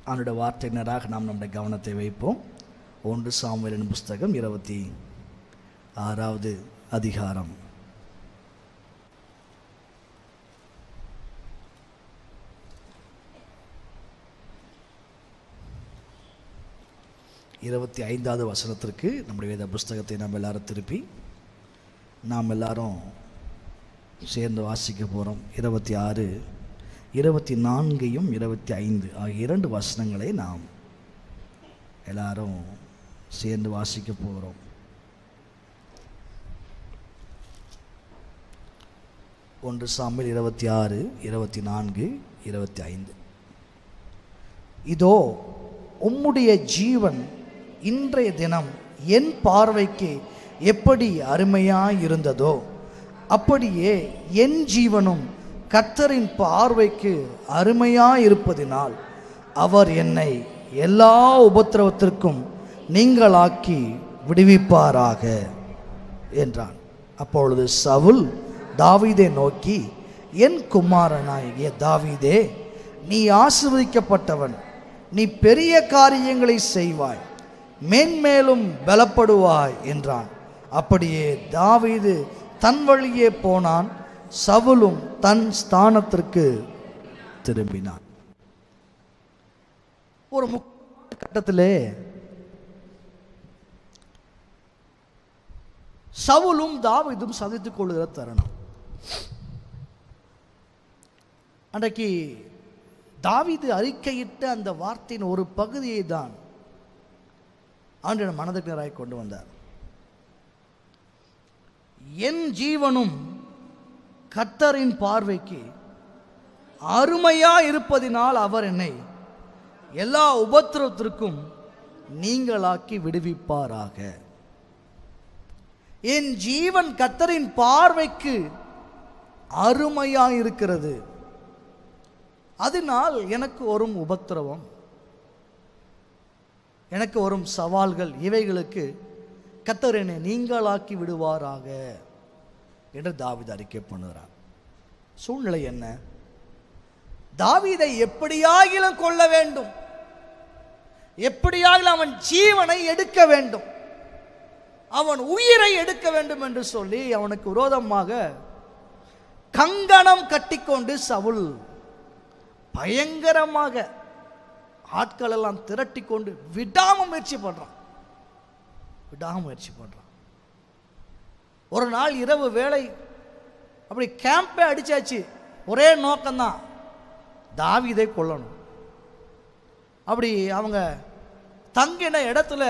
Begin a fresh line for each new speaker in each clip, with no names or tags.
அவனுடைய வார்த்தையினராக நாம் நம்முடைய கவனத்தை வைப்போம். 1 சாமுவேலின் புஸ்தகம் 26வது அதிகாரம். இருபத்தி 5வது வசனத்திற்கு நம்முடைய வேத புஸ்தகத்தை நாம் எல்லாரும் திருப்பி நாம் எல்லாரும் சேர்ந்து வாசிக்க போகிறோம். 26, 24, 25 ஆகிய 2 வசனங்களை நாம் எல்லாரும் சேர்ந்து வாசிக்க போகிறோம். ஒன்று சாமுவேல் 26, 24, 25. இதோ உம்முடைய ஜீவன் இன்றைய தினம் என் பார்வைக்கு எப்படி அருமையாயிருந்ததோ அப்படியே என் ஜீவனும் கர்த்தரின் பார்வைக்கு அருமையாயிருப்பதினால் அவர் என்னை எல்லா உபத்திரவத்திற்கும் நீங்களாக்கி விடுவிப்பாராக என்றான். அப்பொழுது சவுல் தாவீதை நோக்கி, என் குமாரனாகிய தாவீதே, நீ ஆசீர்வதிக்கப்பட்டவன், நீ பெரிய காரியங்களை செய்வாய், மேன்மேலும் பலப்படுவாய் என்றான். அப்படியே தாவீது தன் வழியே போனான், சவுலும் தன் ஸ்தானத்திற்கு திரும்பினான். ஒரு கட்டத்திலே சவுலும் தாவீதும் சந்தித்துக் கொள்கிற தருணம். அன்றைக்கு தாவீது அறிக்கையிட்ட அந்த வார்த்தையின் ஒரு பகுதியை தான் ஆண்டவர் மனதுக்கு நேராய் கொண்டு வந்தார். என் ஜீவனும் கர்த்தரின் பார்வைக்கு அருமையா இருப்பதினால் அவர் என்னை எல்லா உபத்திரவத்திற்கும் நீங்களாக்கி விடுவிப்பாராக. என் ஜீவன் கர்த்தரின் பார்வைக்கு அருமையா இருக்கிறது, அதனால் எனக்கு வரும் உபத்திரவம், எனக்கு வரும் சவால்கள், இவைகளுக்கு கர்த்தர் என்னை நீங்களாக்கி விடுவாராக என்று தாவீது அறிக்கை பண்ணுகிறார். சூழ்நிலை என்ன? தாவீதை எப்படியாகிலும் கொள்ள வேண்டும், எப்படியாகிலும் அவன் ஜீவனை எடுக்க வேண்டும், அவன் உயிரை எடுக்க வேண்டும் என்று சொல்லி அவனுக்கு விரோதமாக கங்கணம் கட்டிக்கொண்டு சவுல் பயங்கரமாக ஆட்கள் எல்லாம் திரட்டி கொண்டு விடாம முயற்சி பண்றான். ஒரு நாள் இரவு வேளை அப்படி கேம்பை அடிச்சாச்சு. ஒரே நோக்கம்தான், தாவீதை கொல்லணும். அப்படி அவங்க தங்கின இடத்துல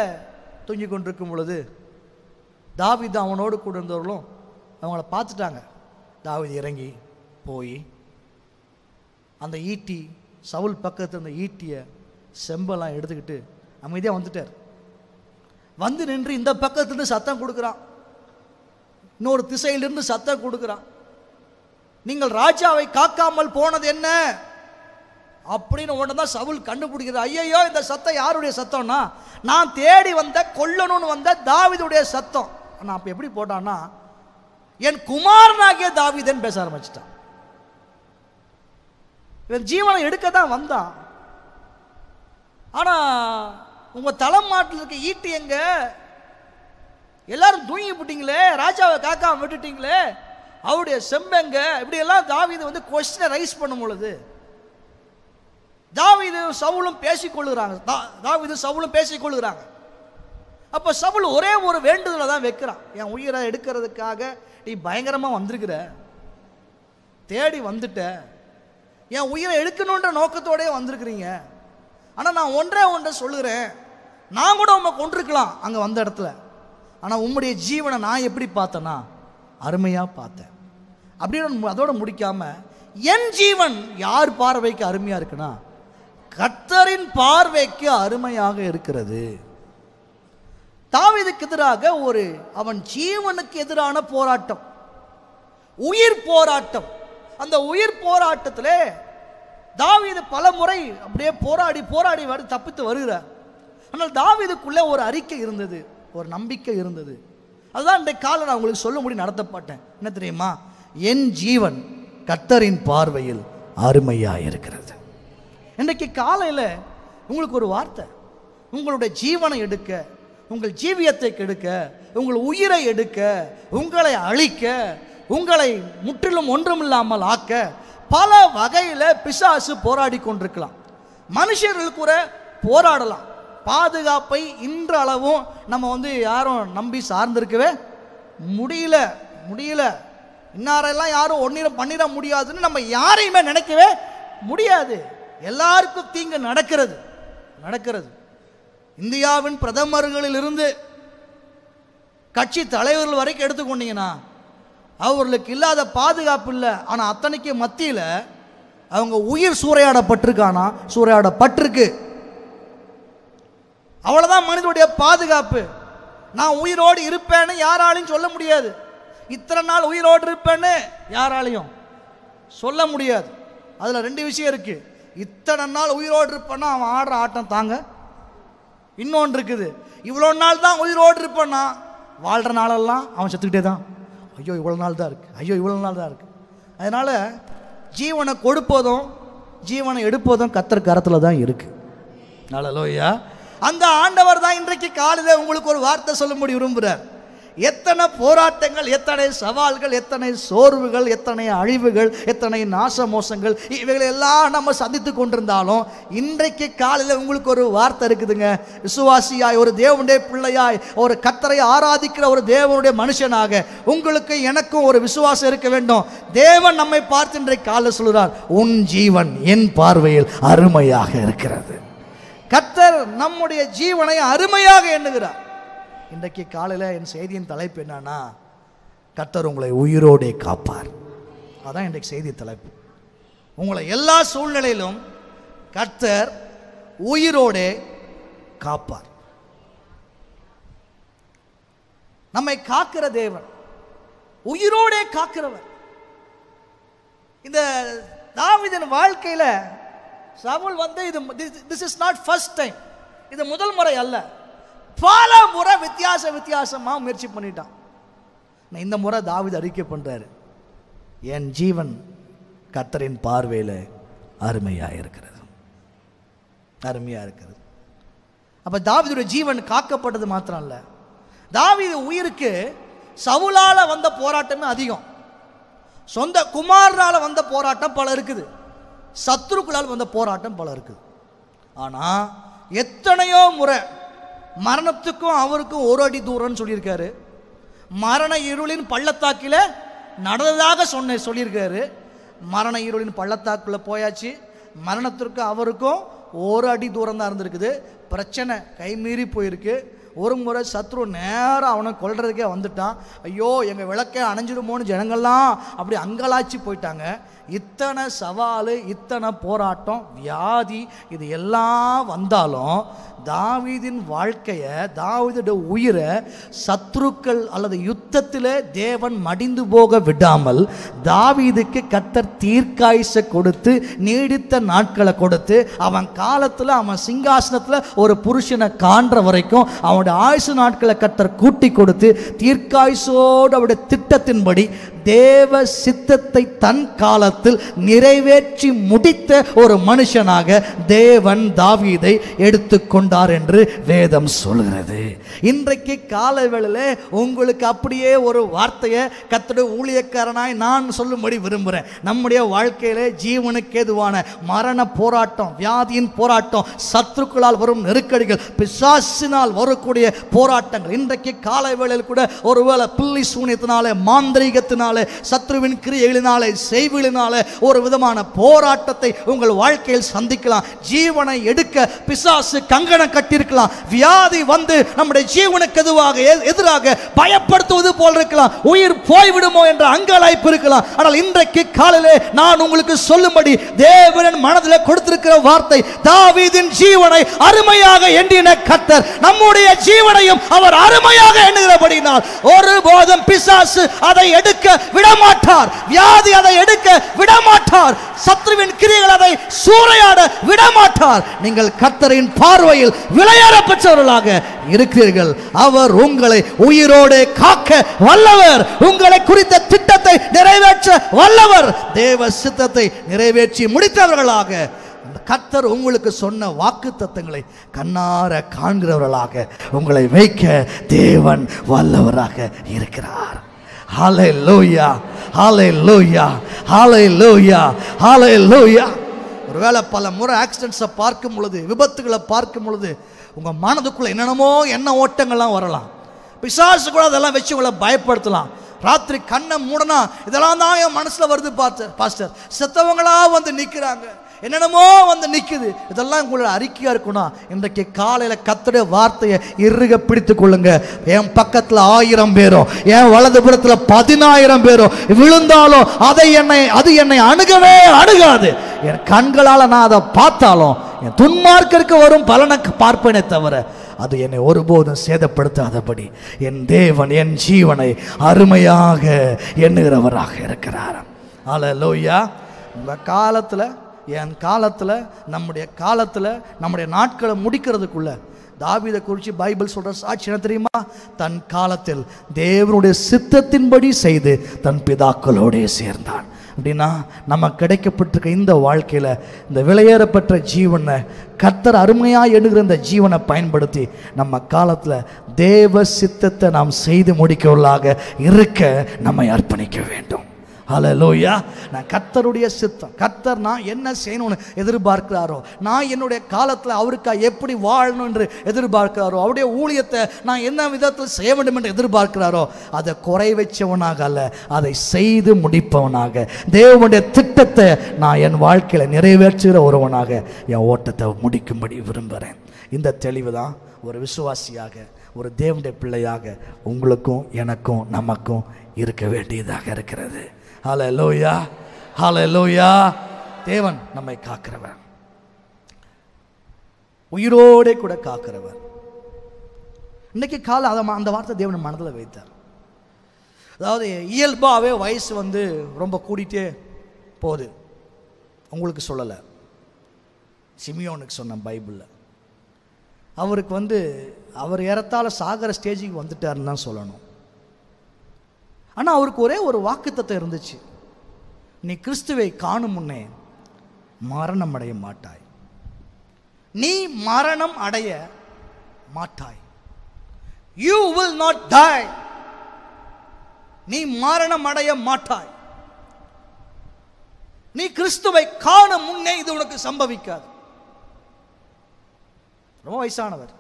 தூங்கி கொண்டிருக்கும் பொழுது தாவீது அவனோடு கூட இருந்தவர்களும் அவங்கள பார்த்துட்டாங்க. தாவீது இறங்கி போய் அந்த ஈட்டி, சவுல் பக்கத்தில் இருந்த ஈட்டியை செம்பெல்லாம் எடுத்துக்கிட்டு அமைதியாக வந்துட்டார். வந்து நின்று இந்த பக்கத்துலேருந்து சத்தம் கொடுக்குறான், இன்னொரு திசையிலிருந்து சத்தம் கொடுக்குறான். நீங்கள் ராஜாவை காக்காமல் போனது என்ன அப்படின்னு உடனே தான் சவுல் கண்டுபிடிக்கிறார். ஐயோ, இந்த சத்தம் யாருடைய சத்தம்னா, நான் தேடி வந்த கொல்லணும்னு வந்த தாவீதுடைய சத்தம். நான் அப்போ எப்படி போட்டான்னா, என் குமாரனாகிய தாவீதன் பேச ஆரம்பிச்சிட்டான். இவன் ஜீவனை எடுக்க தான் வந்தான். ஆனா உங்க தலைமாட்டில் இருக்க ஈட்டி எங்க? எல்லாரும் தூங்கி போட்டீங்களே, ராஜாவை காக்காம விட்டுட்டீங்களே, அவருடைய செம்பெங்க? இப்படி எல்லாம் தாவீது வந்து கொஸ்டினை ரைஸ் பண்ணும் பொழுது தாவீது சவுலும் பேசிக்கொள்ளுகிறாங்க. தாவீது சவுலும் பேசிக்கொள்ளுகிறாங்க. அப்ப சவுல் ஒரே ஒரு வேண்டுதலை தான் வைக்கிறான். என் உயிரை எடுக்கிறதுக்காக நீ பயங்கரமா வந்திருக்கிற, தேடி வந்துட்ட, என் உயிரை எடுக்கணுன்ற நோக்கத்தோடய வந்திருக்கிறீங்க. ஆனால் நான் ஒன்றை சொல்லுகிறேன், நான் கூட உண்மை கொண்டிருக்கலாம் அங்கே வந்த இடத்துல, ஆனால் உம்முடைய ஜீவனை நான் எப்படி பார்த்தேன்னா அருமையாக பார்த்தேன் அப்படின்னு அதோட முடிக்காம, என் ஜீவன் யார் பார்வைக்கு அருமையாக இருக்குன்னா கர்த்தரின் பார்வைக்கு அருமையாக இருக்கிறது. தாவீதுக்கு எதிராக அவன் ஜீவனுக்கு எதிரான போராட்டம், உயிர் போராட்டம். அந்த உயிர் போராட்டத்திலே தாவீது பல முறை அப்படியே போராடி போராடி தப்பித்து வருகிறார். ஆனால் தாவீதுக்குள்ளே ஒரு அறிக்கை இருந்தது, ஒரு நம்பிக்கை இருந்தது. அதுதான் இன்றைய காலை நான் உங்களுக்கு சொல்லும்படி நடத்தப்பட்டேன். என்ன தெரியுமா? என் ஜீவன் கர்த்தரின் பார்வையில் அருமையாக இருக்கிறது. இன்றைக்கு காலையில் உங்களுக்கு ஒரு வார்த்தை. உங்களுடைய ஜீவனை எடுக்க, உங்கள் ஜீவியத்தை கெடுக்க, உங்கள் உயிரை எடுக்க, உங்களை அழிக்க, உங்களை முற்றிலும் ஒன்றுமில்லாமல் ஆக்க பல வகையில் பிசாசு போராடி கொண்டிருக்கலாம். மனுஷர்களுக்கு கூட போராடலாம். பாதுகாப்பை இன்றளவும் நம்ம யாரும் நம்பி சார்ந்திருக்கவே முடியல. இன்னாரெல்லாம் யாரும் ஒன்றும் பண்ணிட முடியாதுன்னு நம்ம யாரையுமே நினைக்கவே முடியாது. எல்லாருக்கும் தீங்கு நடக்கிறது. இந்தியாவின் பிரதமர்களிலிருந்து கட்சி தலைவர்கள் வரைக்கும் எடுத்துக்கொண்டீங்கன்னா அவர்களுக்கு இல்லாத பாதுகாப்பு இல்லை. ஆனால் அத்தனைக்கு மத்தியில் அவங்க உயிர் சூறையாடப்பட்டிருக்கு. அவ்வளோதான் மனிதனுடைய பாதுகாப்பு. நான் உயிரோடு இருப்பேன்னு யாராலையும் சொல்ல முடியாது. இத்தனை நாள் உயிரோடு இருப்பேன்னு யாராலையும் சொல்ல முடியாது. அதில் 2 விஷயம் இருக்கு. இத்தனை நாள் உயிரோடு இருப்பேன்னா அவன் ஆடுற ஆட்டம் தாங்க. இன்னொன்று இருக்குது, இவ்வளோ நாள் தான் உயிரோடு இருப்பேன்னா வாழ்கிற நாளெல்லாம் அவன் செத்துக்கிட்டே தான். ஐயோ இவ்வளோ நாள் தான் இருக்கு. அதனால ஜீவனை கொடுப்பதும் ஜீவனை எடுப்பதும் கர்த்தர் கரத்தில் தான் இருக்கு. ஹல்லேலூயா. அந்த ஆண்டவர் தான் இன்றைக்கு காலையில் உங்களுக்கு ஒரு வார்த்தை சொல்லும்படி விரும்புகிறார். எத்தனை போராட்டங்கள், எத்தனை சவால்கள், எத்தனை சோர்வுகள், எத்தனை அழிவுகள், எத்தனை நாச மோசங்கள் இவைகளை எல்லாம் நம்ம சந்தித்து கொண்டிருந்தாலும் இன்றைக்கு காலையில் உங்களுக்கு ஒரு வார்த்தை இருக்குதுங்க. விசுவாசியாய், ஒரு தேவனுடைய பிள்ளையாய், ஒரு கர்த்தரை ஆராதிக்கிற ஒரு தேவனுடைய மனுஷனாக உங்களுக்கு எனக்கும் ஒரு விசுவாசம் இருக்க வேண்டும். தேவன் நம்மை பார்த்து இன்றைக்கு காலையில் சொல்கிறார், உன் ஜீவன் என் பார்வையில் அருமையாக இருக்கிறது. கர்த்தர் நம்முடைய ஜீவனை அருமையாக எண்ணுகிறார். இன்றைக்கு காலையில் என் செய்தியின் தலைப்பு என்னன்னா, கர்த்தர் உங்களை உயிரோடே காப்பார். அதான் இன்றைக்கு செய்தி தலைப்பு. உங்களை எல்லா சூழ்நிலையிலும் கர்த்தர் உயிரோடே காப்பார். நம்மை காக்கிற தேவன், உயிரோடே காக்கிறவர். இந்த தாவீதின் வாழ்க்கையில் Saul this is not first time. இது முதல் முறை அல்ல. பல முறை வித்தியாசமாக முயற்சி பண்ணிட்டான். இந்த முறை தாவீது அறிக்கை பண்றாரு, என் ஜீவன் கர்த்தரின் பார்வையில் அருமையாக இருக்கிறது. அப்ப தாவீதுடைய ஜீவன் காக்கப்பட்டது மாத்திரம் அல்ல, தாவீது உயிருக்கு சவுலால வந்த போராட்டமே அதிகம். சொந்த குமாரனால வந்த போராட்டம் பல இருக்குது, சத்துருக்களால் வந்த போராட்டம் பல இருக்குது. ஆனா எத்தனையோ முறை மரணத்துக்கும் அவருக்கும் 1 அடி தூரம்னு சொல்லியிருக்காரு. மரண இருளின் பள்ளத்தாக்கில் நடந்ததாக சொல்லியிருக்காரு. மரண இருளின் பள்ளத்தாக்குள்ள போயாச்சு. மரணத்திற்கு அவருக்கும் 1 அடி தூரம் தான் இருந்திருக்குது. பிரச்சனை கைமீறி போயிருக்கு. ஒரு முறை சத்ரு நேரம் அவனை கொல்றதுக்கே வந்துட்டான். ஐயோ எங்கள் விளக்கே அணைஞ்சிடுமோன்னு ஜனங்கள்லாம் அப்படி அங்கலாச்சி போயிட்டாங்க. இத்தனை சவால், இத்தனை போராட்டம், வியாதி, இது எல்லாம் வந்தாலும் தாவீதின் வாழ்க்கையை, தாவீதுடைய உயிரை சத்ருக்கள் அல்லது யுத்தத்தில் தேவன் மடிந்து போக விடாமல் தாவீதுக்கு கர்த்தர் தீர்க்காயுசை கொடுத்து நீடித்த நாட்களை கொடுத்து அவன் காலத்தில் அவன் சிங்காசனத்தில் ஒரு புருஷனை காண்ற வரைக்கும் அவனுடைய ஆயுசு நாட்களை கர்த்தர் கூட்டி கொடுத்து தீர்க்காயுசோடு அவருடைய திட்டத்தின்படி தேவ சித்தத்தை தன் காலத்தில் நிறைவேற்றி முடித்த ஒரு மனுஷனாக தேவன் தாவீதை எடுத்துக்கொண்டார் என்று வேதம் சொல்கிறது. இன்றைக்கு காலைவேளையிலே உங்களுக்கு அப்படியே ஒரு வார்த்தையை கர்த்தருடைய ஊழியக்காரனாய் நான் சொல்லும்படி விரும்புகிறேன். நம்முடைய வாழ்க்கையிலே ஜீவனுக்கு ஏதுவான மரண போராட்டம், வியாதியின் போராட்டம், சத்துருக்களால் வரும் நெருக்கடிகள், பிசாசினால் வரக்கூடிய போராட்டங்கள், இன்றைக்கு காலைவேளையில் கூட ஒருவேளை பில்லி சூனியத்தினாலே, மாந்திரீகத்தினாலே, சத்ருவின் கிரியைகளினாலே, செய்விகளினாலே ஒரு விதமான போராட்டத்தை உங்கள் வாழ்க்கையில் சந்திக்கலாம். ஜீவனை எடுக்க பிசாசு கங்கணம் கட்டியிருக்கலாம். வியாதி வந்து நம்முடைய ஜீவனுக்கு எதிராக பயப்படுத்துவது போல் இருக்கலாம். உயிர் போய்விடுமோ என்ற அங்கலாய்ப்பு இருக்கலாம். ஆனால் இன்றைக்கு காலையிலே நான் உங்களுக்கு சொல்லும்படி தேவன் மனதில் கொடுத்திருக்கிற வார்த்தை, தாவீதின் ஜீவனை அருமையாக எண்ணின கர்த்தர் நம்முடைய ஜீவனையும் அவர் அருமையாக எண்ணுகிறபடினால் ஒருபோதும் பிசாசு அதை எடுக்க விடமாட்டார். வியாதி அதை எடுக்க விடமாட்டார். சத்ருவின் கிரியைகள் அதை சூறையாட விடமாட்டார். நீங்கள் கர்த்தரின் பார்வையில் விலையேற பெற்றவர்களாக இருக்கிறீர்கள். அவர் உங்களை உயிரோடு காக்க வல்லவர். உங்களை குறித்த திட்டத்தை நிறைவேற்ற வல்லவர். தேவ சித்தத்தை நிறைவேற்றி முடித்தவர்களாக கர்த்தர் உங்களுக்கு சொன்ன வாக்குத்தத்தங்களை கண்ணார காண்கிறவர்களாக உங்களை வைக்க தேவன் வல்லவராக இருக்கிறார். ஹல்லேலூயா, ஹல்லேலூயா, ஹல்லேலூயா, ஹல்லேலூயா. ஒருவேளை பல முறை ஆக்சிடென்ட்ஸை பார்க்கும் பொழுது, விபத்துகளை பார்க்கும் பொழுது உங்கள் மனதுக்குள்ளே என்னென்னமோ எண்ண ஓட்டங்கள்லாம் வரலாம். பிசாசு கூட அதெல்லாம் வச்சு உங்களை பயப்படுத்தலாம். ராத்திரி கண்ணை மூடனா இதெல்லாம் தான் என் மனசில் வருது பாஸ்டர், செத்தவங்களா வந்து நிற்கிறாங்க, என்னென்னமோ வந்து நிற்குது, இதெல்லாம் உங்களோட அறிக்கையாக இருக்கணும். இன்றைக்கு காலையில் கர்த்தருடைய வார்த்தையை இறுக பிடித்து கொள்ளுங்க. என் பக்கத்தில் 1000 பேரும் என் வலதுபுறத்தில் 10000 பேரும் விழுந்தாலும் அது என்னை அணுகவே அணுகாது. என் கண்களால் நான் அதை பார்த்தாலும் என் துன்மார்க்கருக்கு வரும் பலனை பார்ப்பேனே தவிர அது என்னை ஒருபோதும் சேதப்படுத்தாதபடி என் தேவன் என் ஜீவனை அருமையாக எண்ணுகிறவராக இருக்கிறார். ஹல்லேலூயா. உங்கள் காலத்தில், என் காலத்தில், நம்முடைய நாட்களை முடிக்கிறதுக்குள்ள தாவீதை குறித்து பைபிள் சொல்கிற சாட்சி என்ன தெரியுமா? தன் காலத்தில் தேவனுடைய சித்தத்தின்படி செய்து தன் பிதாக்களோடே சேர்ந்தான். அப்படின்னா நம்ம கிடைக்கப்பட்டிருக்க இந்த வாழ்க்கையில் இந்த விலையேறப்பட்ட ஜீவனை கர்த்தர் அருமையாக எண்ணுகிற இந்த ஜீவனை பயன்படுத்தி நம்ம காலத்தில் தேவ சித்தத்தை நாம் செய்து முடிக்கவர்களாக இருக்க நம்மை அர்ப்பணிக்க வேண்டும். ஹல்லேலூயா. நான் கர்த்தருடைய சித்தம், கர்த்தர் நான் என்ன செய்யணும்னு எதிர்பார்க்கிறாரோ, நான் என்னுடைய காலத்தில் அவருக்காக எப்படி வாழணும் என்று எதிர்பார்க்கிறாரோ, அவருடைய ஊழியத்தை நான் என்ன விதத்தில் செய்ய வேண்டும் என்று எதிர்பார்க்கிறாரோ அதை குறை வச்சவனாக அல்ல, அதை செய்து முடிப்பவனாக, தேவனுடைய திட்டத்தை நான் என் வாழ்க்கையில் நிறைவேற்றுகிற ஒருவனாக என் ஓட்டத்தை முடிக்கும்படி விரும்புகிறேன். இந்த தெளிவு தான் ஒரு விசுவாசியாக, ஒரு தேவனுடைய பிள்ளையாக உங்களுக்கும் எனக்கும் நமக்கும் இருக்க வேண்டியதாக இருக்கிறது. ஹல்லேலூயா, ஹல்லேலூயா. தேவன் நம்மை காக்கிறவர், உயிரோடு கூட காக்கிறவர். இன்னைக்கு காலை அந்த வார்த்தை தேவன் மனதில் வைத்தார். அதாவது இயல்பாகவே வயசு ரொம்ப கூடிட்டே போகுது. உங்களுக்கு சொல்லலை, சிமியோனுக்கு சொன்ன பைபிளில். அவருக்கு அவர் ஏறத்தாழ சாகர ஸ்டேஜுக்கு வந்துட்டாருன்னு தான் சொல்லணும். ஆனால் அவருக்கு ஒரே ஒரு வாக்குத்தத்தம் இருந்துச்சு, நீ கிறிஸ்துவை காணும் முன்னே மரணம் அடைய மாட்டாய். நீ மரணம் அடைய மாட்டாய். You will not die. நீ மரணம் அடைய மாட்டாய். நீ கிறிஸ்துவை காணும் முன்னே இது உனக்கு சம்பவிக்காது. ரொம்ப வயசானவர்.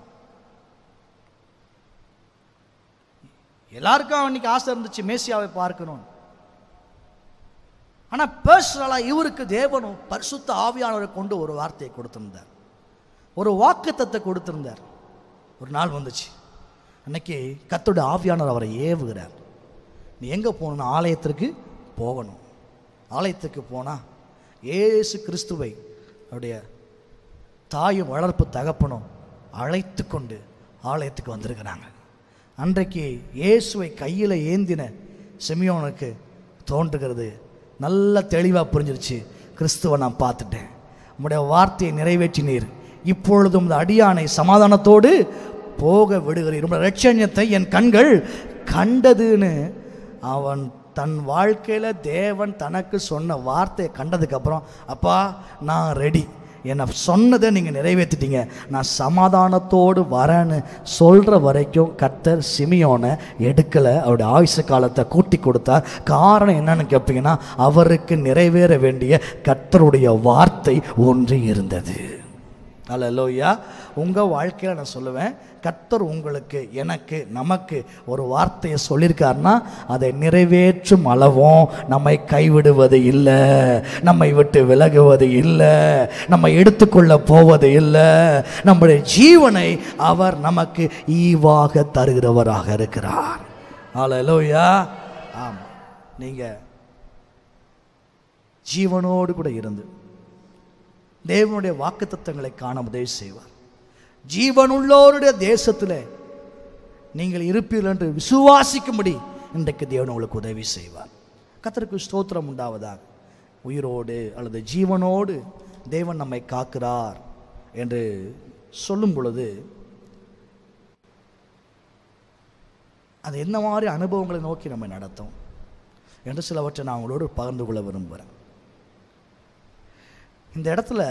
எல்லாருக்கும் அன்னைக்கு ஆசை இருந்துச்சு மேசியாவை பார்க்கணும். ஆனால் பர்சனலாக இவருக்கு தேவனும் பரிசுத்த ஆவியானவரை கொண்டு ஒரு வார்த்தையை கொடுத்திருந்தார், ஒரு வாக்குத்தத்தை கொடுத்திருந்தார். ஒரு நாள் வந்துச்சு, அன்னைக்கு கர்த்தருடைய ஆவியானவர் அவரை ஏவுகிறார். நீ எங்கே போகணும்னா ஆலயத்திற்கு போகணும். ஆலயத்துக்கு போனால் இயேசு கிறிஸ்துவை அவருடைய தாயும் வளர்ப்பு தகப்பனும் அழைத்து கொண்டு ஆலயத்துக்கு வந்திருக்கிறாங்க. அன்றைக்கு இயேசுவை கையில் ஏந்தின சிமியோனுக்கு தோன்றுகிறது, நல்ல தெளிவாக புரிஞ்சிருச்சு, கிறிஸ்துவை நான் பார்த்துட்டேன், உம்முடைய வார்த்தையை நிறைவேற்றினீர், இப்பொழுதும் இந்த அடியானை சமாதானத்தோடு போக விடுகிறீர், உம்முடைய இரட்சணியத்தை என் கண்கள் கண்டதுன்னு அவன் தன் வாழ்க்கையில் தேவன் தனக்கு சொன்ன வார்த்தையை கண்டதுக்கப்புறம், அப்பா நான் ரெடி, என்னை சொன்னதை நீங்கள் நிறைவேற்றிட்டீங்க, நான் சமாதானத்தோடு வரேன்னு சொல்கிற வரைக்கும் கர்த்தர் சிமியோனை எடுக்கலை, அவருடைய ஆயுசு காலத்தை கூட்டி கொடுத்தார். காரணம் என்னன்னு கேட்பீங்கன்னா, அவருக்கு நிறைவேற வேண்டிய கர்த்தருடைய வார்த்தை ஒன்று இருந்தது. அல்லேலூயா. உங்கள் வாழ்க்கையில் நான் சொல்லுவேன், கர்த்தர் உங்களுக்கு, எனக்கு, நமக்கு ஒரு வார்த்தையை சொல்லியிருக்காருன்னா அதை நிறைவேற்றும் அளவும் நம்மை கைவிடுவது இல்லை, நம்மை விட்டு விலகுவது இல்லை, நம்ம எடுத்துக்கொள்ள போவது இல்லை. நம்முடைய ஜீவனை அவர் நமக்கு ஈவாக தருகிறவராக இருக்கிறார். அல்லேலூயா. ஆமாம், நீங்கள் ஜீவனோடு கூட இருந்து தேவனுடைய வாக்குத்தத்தங்களை காண உதவி செய்வார். ஜீவனுள்ளோருடைய தேசத்தில் நீங்கள் இருப்பீர்கள் என்று விசுவாசிக்கும்படி இன்றைக்கு தேவன் உங்களுக்கு உதவி செய்வார். கர்த்தருக்கு ஸ்தோத்திரம் உண்டாவதாக. உயிரோடு அல்லது ஜீவனோடு தேவன் நம்மை காக்கிறார் என்று சொல்லும் பொழுது அது என்ன மாதிரி அனுபவங்களை நோக்கி நம்மை நடத்தும் என்று சிலவற்றை நான் உங்களோடு பகிர்ந்து கொள்ள விரும்புகிறேன். இந்த இடத்துல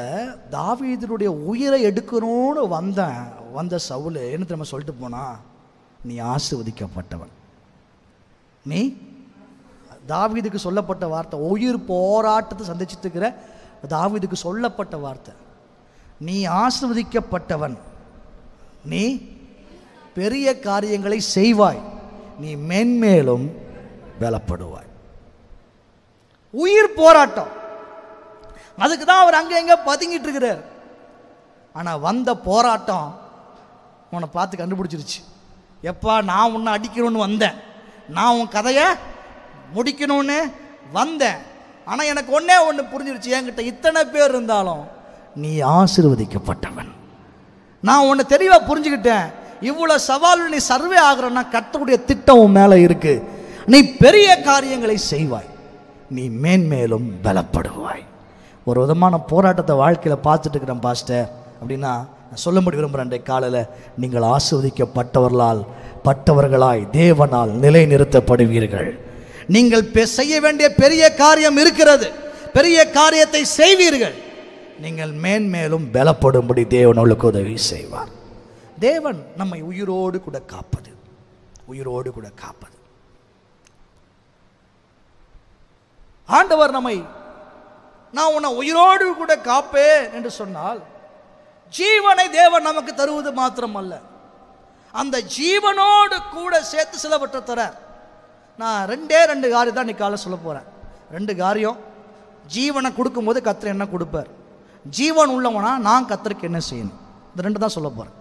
தாவீதுடைய உயிரை எடுக்கணும்னு வந்த சவுல் என்ன தெரியுமா சொல்லிட்டு போனா, நீ ஆசீர்வதிக்கப்பட்டவன். நீ தாவீதுக்கு சொல்லப்பட்ட வார்த்தை, உயிர் போராட்டத்தை சந்திச்சுட்டு இருக்கிற தாவீதுக்கு சொல்லப்பட்ட வார்த்தை, நீ ஆசீர்வதிக்கப்பட்டவன், நீ பெரிய காரியங்களை செய்வாய், நீ மென்மேலும் பலப்படுவாய். உயிர் போராட்டம், அதுக்கு தான் அவர் அங்கே எங்கே பதுங்கிட்டு இருக்கிறார். ஆனால் வந்த போராட்டம் உன்னை பார்த்து கண்டுபிடிச்சிருச்சு. எப்பா, நான் உன்னை அடிக்கணும்னு வந்தேன், நான் உன் கதையை முடிக்கணும்னு வந்தேன், ஆனால் எனக்கு ஒன்றே ஒன்று புரிஞ்சிருச்சு, என்கிட்ட இத்தனை பேர் இருந்தாலும் நீ ஆசீர்வதிக்கப்பட்டவன். நான் உன்னை தெளிவாக புரிஞ்சுக்கிட்டேன், இவ்வளோ சவால் நீ சர்வே ஆகிறன்னா கர்த்தருடைய திட்டம் உன் மேலே இருக்கு, நீ பெரிய காரியங்களை செய்வாய், நீ மேன்மேலும் பலப்படுவாய். ஒரு விதமான போராட்டத்தை வாழ்க்கையில் பார்த்துட்டு இருக்கிறேன் பாஸ்டர் அப்படின்னா நான் சொல்ல விரும்புகிறேன், காலையில் நீங்கள் பட்டவர்களாய் தேவனால் நிலைநிறுத்தப்படுவீர்கள். நீங்கள் செய்ய வேண்டிய பெரிய காரியம் இருக்கிறது, பெரிய காரியத்தை செய்வீர்கள், நீங்கள் மேன்மேலும் பலப்படும்படி தேவன் உங்களுக்கு உதவி செய்வார். தேவன் நம்மை உயிரோடு கூட காப்பது, உயிரோடு கூட காப்பது. ஆண்டவர் நம்மை, நான் உன்னை உயிரோடு கூட காப்பேன் என்று சொன்னால், ஜீவனை தேவன் நமக்கு தருவது மாத்திரம் அல்ல, அந்த ஜீவனோடு கூட சேர்த்து சிலவற்றை தரார். நான் ரெண்டு காரியம் தான் இன்னைக்கு காலை சொல்ல போகிறேன். 2 காரியம். ஜீவனை கொடுக்கும்போது கர்த்தர் என்ன கொடுப்பார், ஜீவன் உள்ளவனா நான் கர்த்தருக்கு என்ன செய்யணும், இந்த 2 தான் சொல்ல போகிறேன்.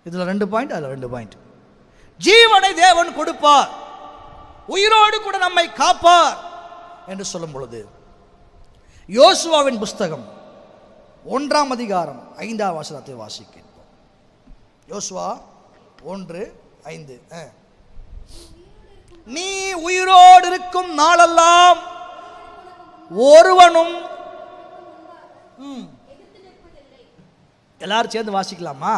இதில் 2 பாயிண்ட், அதில் 2 பாயிண்ட். ஜீவனை தேவன் கொடுப்பார், உயிரோடு கூட நம்மை காப்பார் என்று சொல்லும் பொழுது, யோசுவாவின் புஸ்தகம் 1ஆம் அதிகாரம் 5ஆம் வசனத்தை வாசிக்கிறோம். யோசுவா 1:5. நீ உயிரோடு இருக்கும் நாளெல்லாம் ஒருவனும், எல்லாரும் சேர்ந்து வாசிக்கலாமா?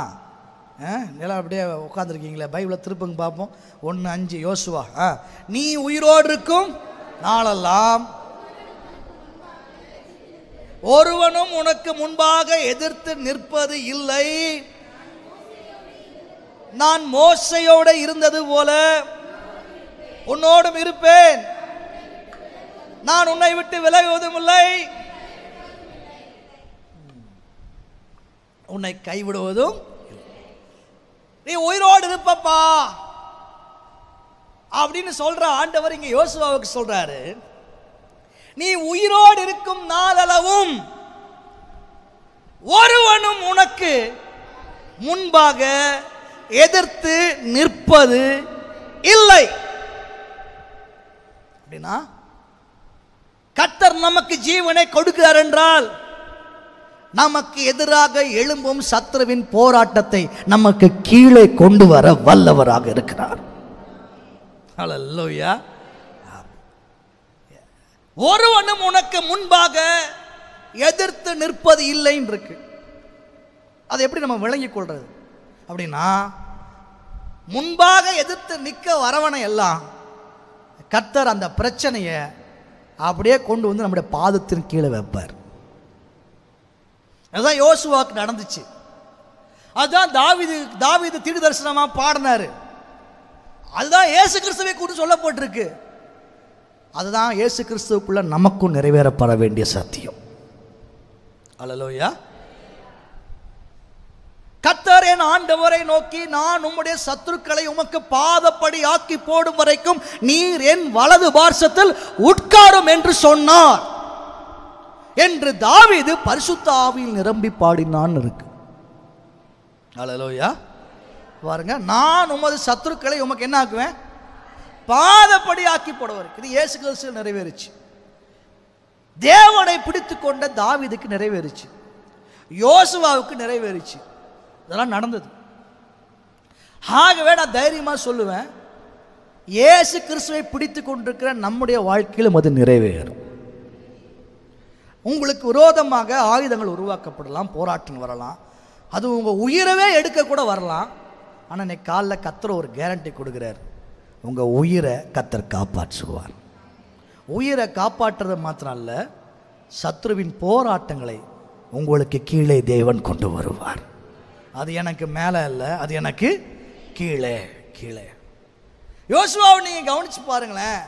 எல்லாம் அப்படியே உட்காந்துருக்கீங்களே, பைபிளை திருப்பங்க பார்ப்போம். 1:5 யோசுவா. நீ உயிரோடு இருக்கும் நாளெல்லாம் ஒருவனும் உனக்கு முன்பாக எதிர்த்து நிற்பது இல்லை, நான் மோசையோடு இருந்தது போல உன்னோடும் இருப்பேன், நான் உன்னை விட்டு விலகுவதும் இல்லை, உன்னை கைவிடுவதும். நீ உயிரோடு இருப்பப்பா அப்படின்னு சொல்ற ஆண்டவர் இங்க யோசுவாவுக்கு சொல்றாரு, நீ உயிரோடு இருக்கும் நாளளவும் ஒருவனும் உனக்கு முன்பாக எதிர்த்து நிற்பது இல்லை. அப்படின்னா கர்த்தர் நமக்கு ஜீவனை கொடுக்கிறார் என்றால், நமக்கு எதிராக எழும்பும் சத்துருவின் போராட்டத்தை நமக்கு கீழே கொண்டு வர வல்லவராக இருக்கிறார். ஹல்லேலூயா. ஒருவனும் உனக்கு முன்பாக எதிர்த்து நிற்பது இல்லைன்னு இருக்கு. அதை எப்படி நம்ம விளங்கிக் கொள்றது அப்படின்னா, முன்பாக எதிர்த்து நிற்க வரவனை எல்லாம் கர்த்தர் அந்த பிரச்சனையை அப்படியே கொண்டு வந்து நம்முடைய பாதத்தின் கீழே வைப்பார். அதுதான் யோசுவாவுக்கு நடந்துச்சு. அதுதான் தாவீது தீர்க்க தரிசனமா பாடினாரு. அதுதான் இயேசு கிறிஸ்துவை குறித்து சொல்லப்பட்டிருக்கு. அதுதான் இயேசு கிறிஸ்துவுக்குள்ள நமக்கும் நிறைவேறப்பட வேண்டிய சத்தியம். அல்லேலூயா. கர்த்தர் என் ஆண்டவரை நோக்கி, நான் உம்முடைய சத்துருக்களை உமக்கு பாதப்படி ஆக்கி போடும் வரைக்கும் நீர் என் வலது பார்சத்தில் உட்காரும் என்று சொன்னார் என்று தாவீது பரிசுத்த ஆவியில் நிரம்பி பாடினான் இருக்கு. அல்லேலூயா. பாருங்க, நான் உமது சத்துருக்களை உமக்கு என்ன ஆக்குவேன், பாதப்படி ஆக்கி போடுவார். இது இயேசு கிறிஸ்து நிறைவேறுச்சு. தேவனை பிடித்து கொண்ட தாவீதுக்கு நிறைவேறுச்சு, யோசுவாவுக்கு நிறைவேறுச்சு. இதெல்லாம் நடந்தது. ஆகவே நான் தைரியமா சொல்லுவேன், இயேசு கிறிஸ்துவை பிடித்து கொண்டிருக்கிற நம்முடைய வாழ்க்கையிலும் அது நிறைவேறும். உங்களுக்கு விரோதமாக ஆயுதங்கள் உருவாக்கப்படலாம், போராட்டம் வரலாம், அது உங்கள் உயிரவே எடுக்க கூட வரலாம். ஆனால் இன்னைக்கு காலைல கர்த்தர் ஒரு கேரண்டி கொடுக்குறார், உங்கள் உயிரை கர்த்தர் காப்பாற்றுவார். உயிரை காப்பாற்றுறது மாத்திரம் அல்ல, சத்ருவின் போராட்டங்களை உங்களுக்கு கீழே தேவன் கொண்டு வருவார். அது எனக்கு மேலே அல்ல, அது எனக்கு கீழே கீழே. யோசுவாவை நீங்கள் கவனித்து பாருங்களேன்.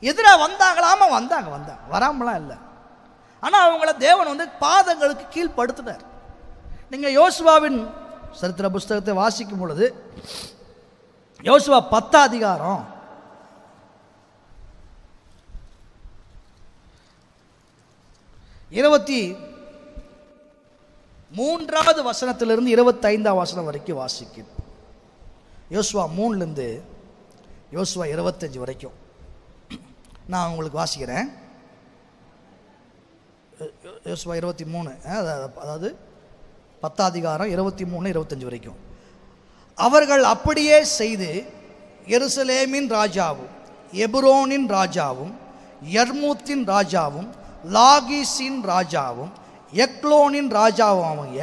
எதிராக வந்தாங்களாமா? வந்தாங்க வராமலாம் இல்லை. ஆனால் அவங்கள தேவன் பாதங்களுக்கு கீழ்படுத்தினார். நீங்கள் யோசுவாவின் சரித்திர புஸ்தகத்தை வாசிக்கும் பொழுது யோசுவா 10 அதிகாரம் 23வது வசனத்திலிருந்து 25ஆம் வசனம் வரைக்கும் வாசிக்கும். யோசுவா 3லேருந்து யோசுவா 25 வரைக்கும் நான் உங்களுக்கு வாசிக்கிறேன். யோசுவா 23, அதாவது 10 அதிகாரம் 23, 25 வரைக்கும். அவர்கள் அப்படியே செய்து எருசலேமின் ராஜாவும் எப்ரோனின் ராஜாவும் யர்மூத்தின் ராஜாவும் லாகீசின் ராஜாவும் எக்லோனின் ராஜாவாகிய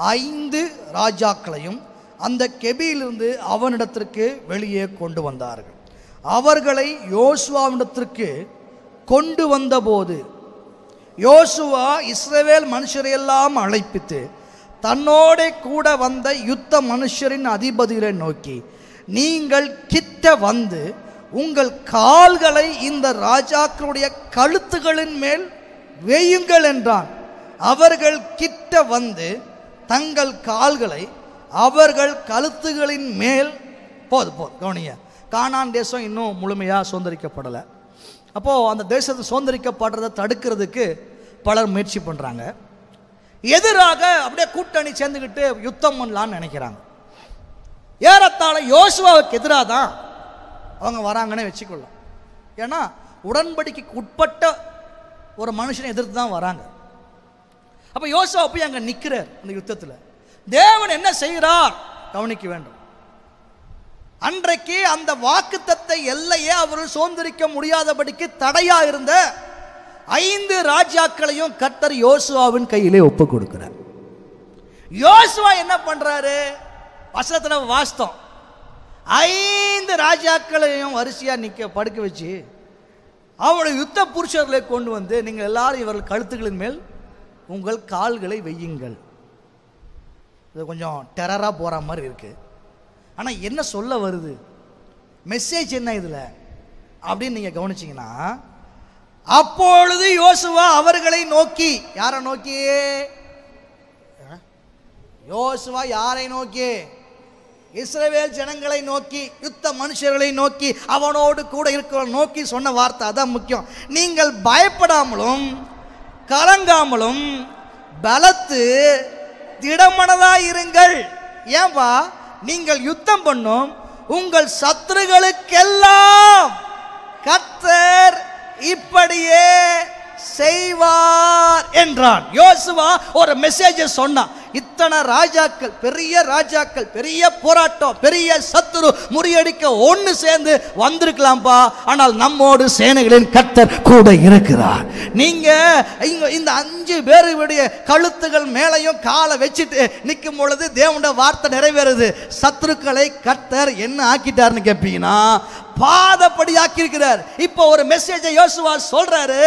5 ராஜாக்களையும் அந்த கெபியிலிருந்து அவனிடத்திற்கு வெளியே கொண்டு வந்தார்கள். அவர்களை யோசுவாவிடத்திற்கு கொண்டு வந்தபோது யோசுவா இஸ்ரவேல் மனுஷரையெல்லாம் அழைப்பித்து தன்னோட கூட வந்த யுத்த மனுஷரின் அதிபதிகளை நோக்கி, நீங்கள் கிட்ட வந்து உங்கள் கால்களை இந்த ராஜாக்களுடைய கழுத்துகளின் மேல் வையுங்கள் என்றான். அவர்கள் கிட்ட வந்து தங்கள் கால்களை அவர்கள் கழுத்துகளின் மேல் கவனிங்க. கானான் தேசம் இன்னும் முழுமையாக சுதந்திரிக்கப்படலை. அப்போது அந்த தேசத்தை சுதந்திரிக்கப்படுறதை தடுக்கிறதுக்கு பலர் முயற்சி பண்ணுறாங்க. எதிராக அப்படியே கூட்டணி சேர்ந்துக்கிட்டு யுத்தம் பண்ணலான்னு நினைக்கிறாங்க. ஏறத்தாழ யோசுவாவுக்கு எதிராக தான் அவங்க வராங்கன்னு வச்சுக்கொள்ளலாம். ஏன்னா உடன்படிக்கைக்கு உட்பட்ட ஒரு மனுஷனை எதிர்த்து தான் வராங்க. அப்போ யோசுவா போய் அங்கே நிற்கிறார். அந்த யுத்தத்தில் தேவன் என்ன செய்கிறார் கவனிக்க வேண்டும். அன்றைக்கு அந்த வாக்குத்தத்த எல்லையே அவர்கள் சுதந்திரிக்க முடியாதபடிக்கு தடையா இருந்த 5 ராஜாக்களையும் கர்த்தர் யோசுவாவின் கையிலே ஒப்பு கொடுக்கிறார். யோசுவா என்ன பண்றாரு? வசனத்துல வாஸ்தவம் 5 ராஜாக்களையும் வரிசையா படுக்க வச்சு அவருடைய யுத்த புருஷர்களை கொண்டு வந்து, நீங்கள் எல்லாரும் இவர்கள் கழுத்துகளின் மேல் உங்கள் கால்களை வையுங்கள். இது கொஞ்சம் டெரரா போற மாதிரி இருக்கு. ஆனால் என்ன சொல்ல வருது, மெசேஜ் என்ன இதில் அப்படின்னு நீங்கள் கவனிச்சிங்கன்னா, அப்பொழுது யோசுவா அவர்களை நோக்கி, யாரை நோக்கி? யோசுவா யாரை நோக்கி? இஸ்ரவேல் ஜனங்களை நோக்கி, யுத்த மனுஷர்களை நோக்கி, அவனோடு கூட இருக்கிற நோக்கி சொன்ன வார்த்தை அதான் முக்கியம். நீங்கள் பயப்படாமலும் கலங்காமலும் பலத்து திடமனதாயிருங்கள். ஏன்பா? நீங்கள் யுத்தம் பண்ணும் உங்கள் சத்துருக்களுக்கெல்லாம் கர்த்தர் இப்படியே செய்வார் என்றான். யோசுவா ஒரு மெசேஜ் சொன்னான். இத்தனை ராஜாக்கள், பெரிய ராஜாக்கள், பெரிய போராட்டம், பெரிய சத்துரு முறியடிக்க ஒன்று சேர்ந்து வந்திருக்கலாம்பா, ஆனால் நம்மோடு சேனைகளின் கர்த்தர் கூட இருக்கிறார். நீங்க இந்த 5 பேருடைய கழுத்துகள் மேலையும் காலை வச்சுட்டு நிற்கும் பொழுது தேவனுடைய வார்த்தை நிறைவேறுது. சத்துருக்களை கர்த்தர் என்ன ஆக்கிட்டாருன்னு கேட்பீங்கன்னா, பாதப்படி ஆக்கியிருக்கிறார். இப்போ ஒரு மெசேஜை யோசுவா சொல்றாரு,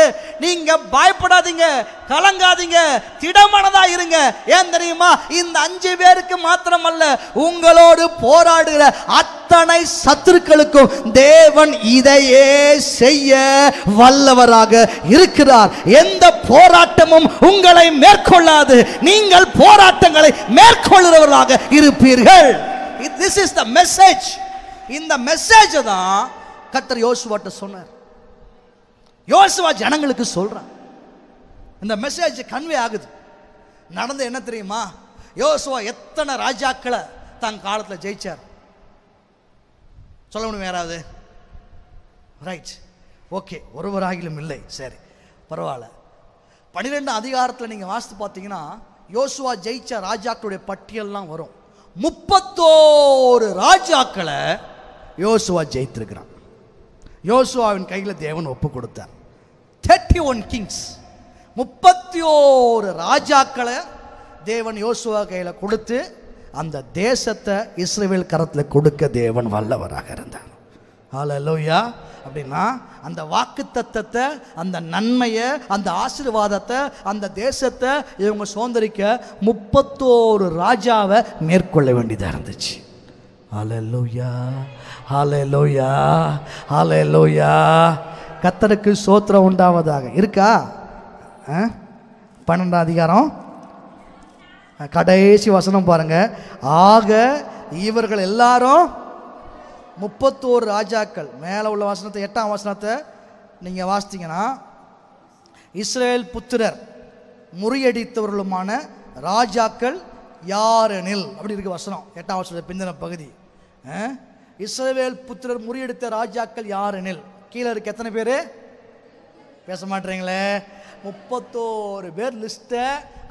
நீங்க பயப்படாதீங்க, கலங்காதீங்க, திடமனதா இருங்க. ஏன் தெரியுமா? இந்த 5 பேருக்கு மாத்திரமல்ல, உங்களோடு போராடுகிற அத்தனை சத்துருக்களுக்கும் தேவன் இதையே செய்ய வல்லவராக இருக்கிறார். எந்த போராட்டமும் உங்களை மேற்கொள்ளாது, நீங்கள் போராட்டங்களை மேற்கொள்கிறவர்களாக இருப்பீர்கள். This is the message. இந்த மெசேஜ் தான் கர்த்தர் யோசுவாட்ட சொன்னார். யோசுவா ஜனங்களுக்கு சொல்றான். இந்த மெசேஜ் கன்வே ஆகுது. நடந்து என்ன தெரியுமா? யோசுவா எத்தனை ராஜாக்களை தன் காலத்தில் ஜெயிச்சார் சொல்ல முடியும் யாராவது? ரைட், ஓகே, ஒருவராகிலும் இல்லை. சரி, பரவாயில்ல. 12 அதிகாரத்தில் நீங்கள் வாசித்து பார்த்தீங்கன்னா யோசுவா ஜெயிச்ச ராஜாக்களுடைய பட்டியல்லாம் வரும். 31 ராஜாக்களை யோசுவா ஜெயித்திருக்கிறான். யோசுவாவின் கையில் தேவன் ஒப்பு கொடுத்தார். 31 கிங்ஸ், 31 ராஜாக்களை தேவன் யோசுவா கையில் கொடுத்து அந்த தேசத்தை இஸ்ரவேல் கரத்தில் கொடுக்க தேவன் வல்லவராக இருந்தார். ஹல்லேலூயா. அப்படின்னா அந்த வாக்குத்தத்தத்தை, அந்த நன்மையை, அந்த ஆசீர்வாதத்தை, அந்த தேசத்தை இவங்க சுதந்திரிக்க 31 ராஜாவை மேற்கொள்ள வேண்டியதாக இருந்துச்சு. ஹல்லேலூயா, ஹல்லேலூயா, ஹல்லேலூயா. கர்த்தருக்கு ஸ்தோத்திரம் உண்டாவதாக. இருக்கா? 12ஆம் அதிகாரம் கடைசி வசனம் பாருங்க. ஆக இவர்கள் எல்லாரும் 31 ராஜாக்கள். மேலே உள்ள வசனத்தை 8ஆம் வசனத்தை நீங்கள் வாசித்தீங்கன்னா, இஸ்ரவேல் புத்திரர் முறியடித்தவர்களுமான ராஜாக்கள் யாரெனில் அப்படி இருக்கு வசனம். 8ஆம் வசனத்தை பிந்தின பகுதி. இஸ்ரவேல் புத்திரர் முறியடித்த ராஜாக்கள் யாரெனில் கீழே இருக்கு. எத்தனை பேர்? பேச மாட்டேறீங்களே. 31 பேர் லிஸ்ட்டை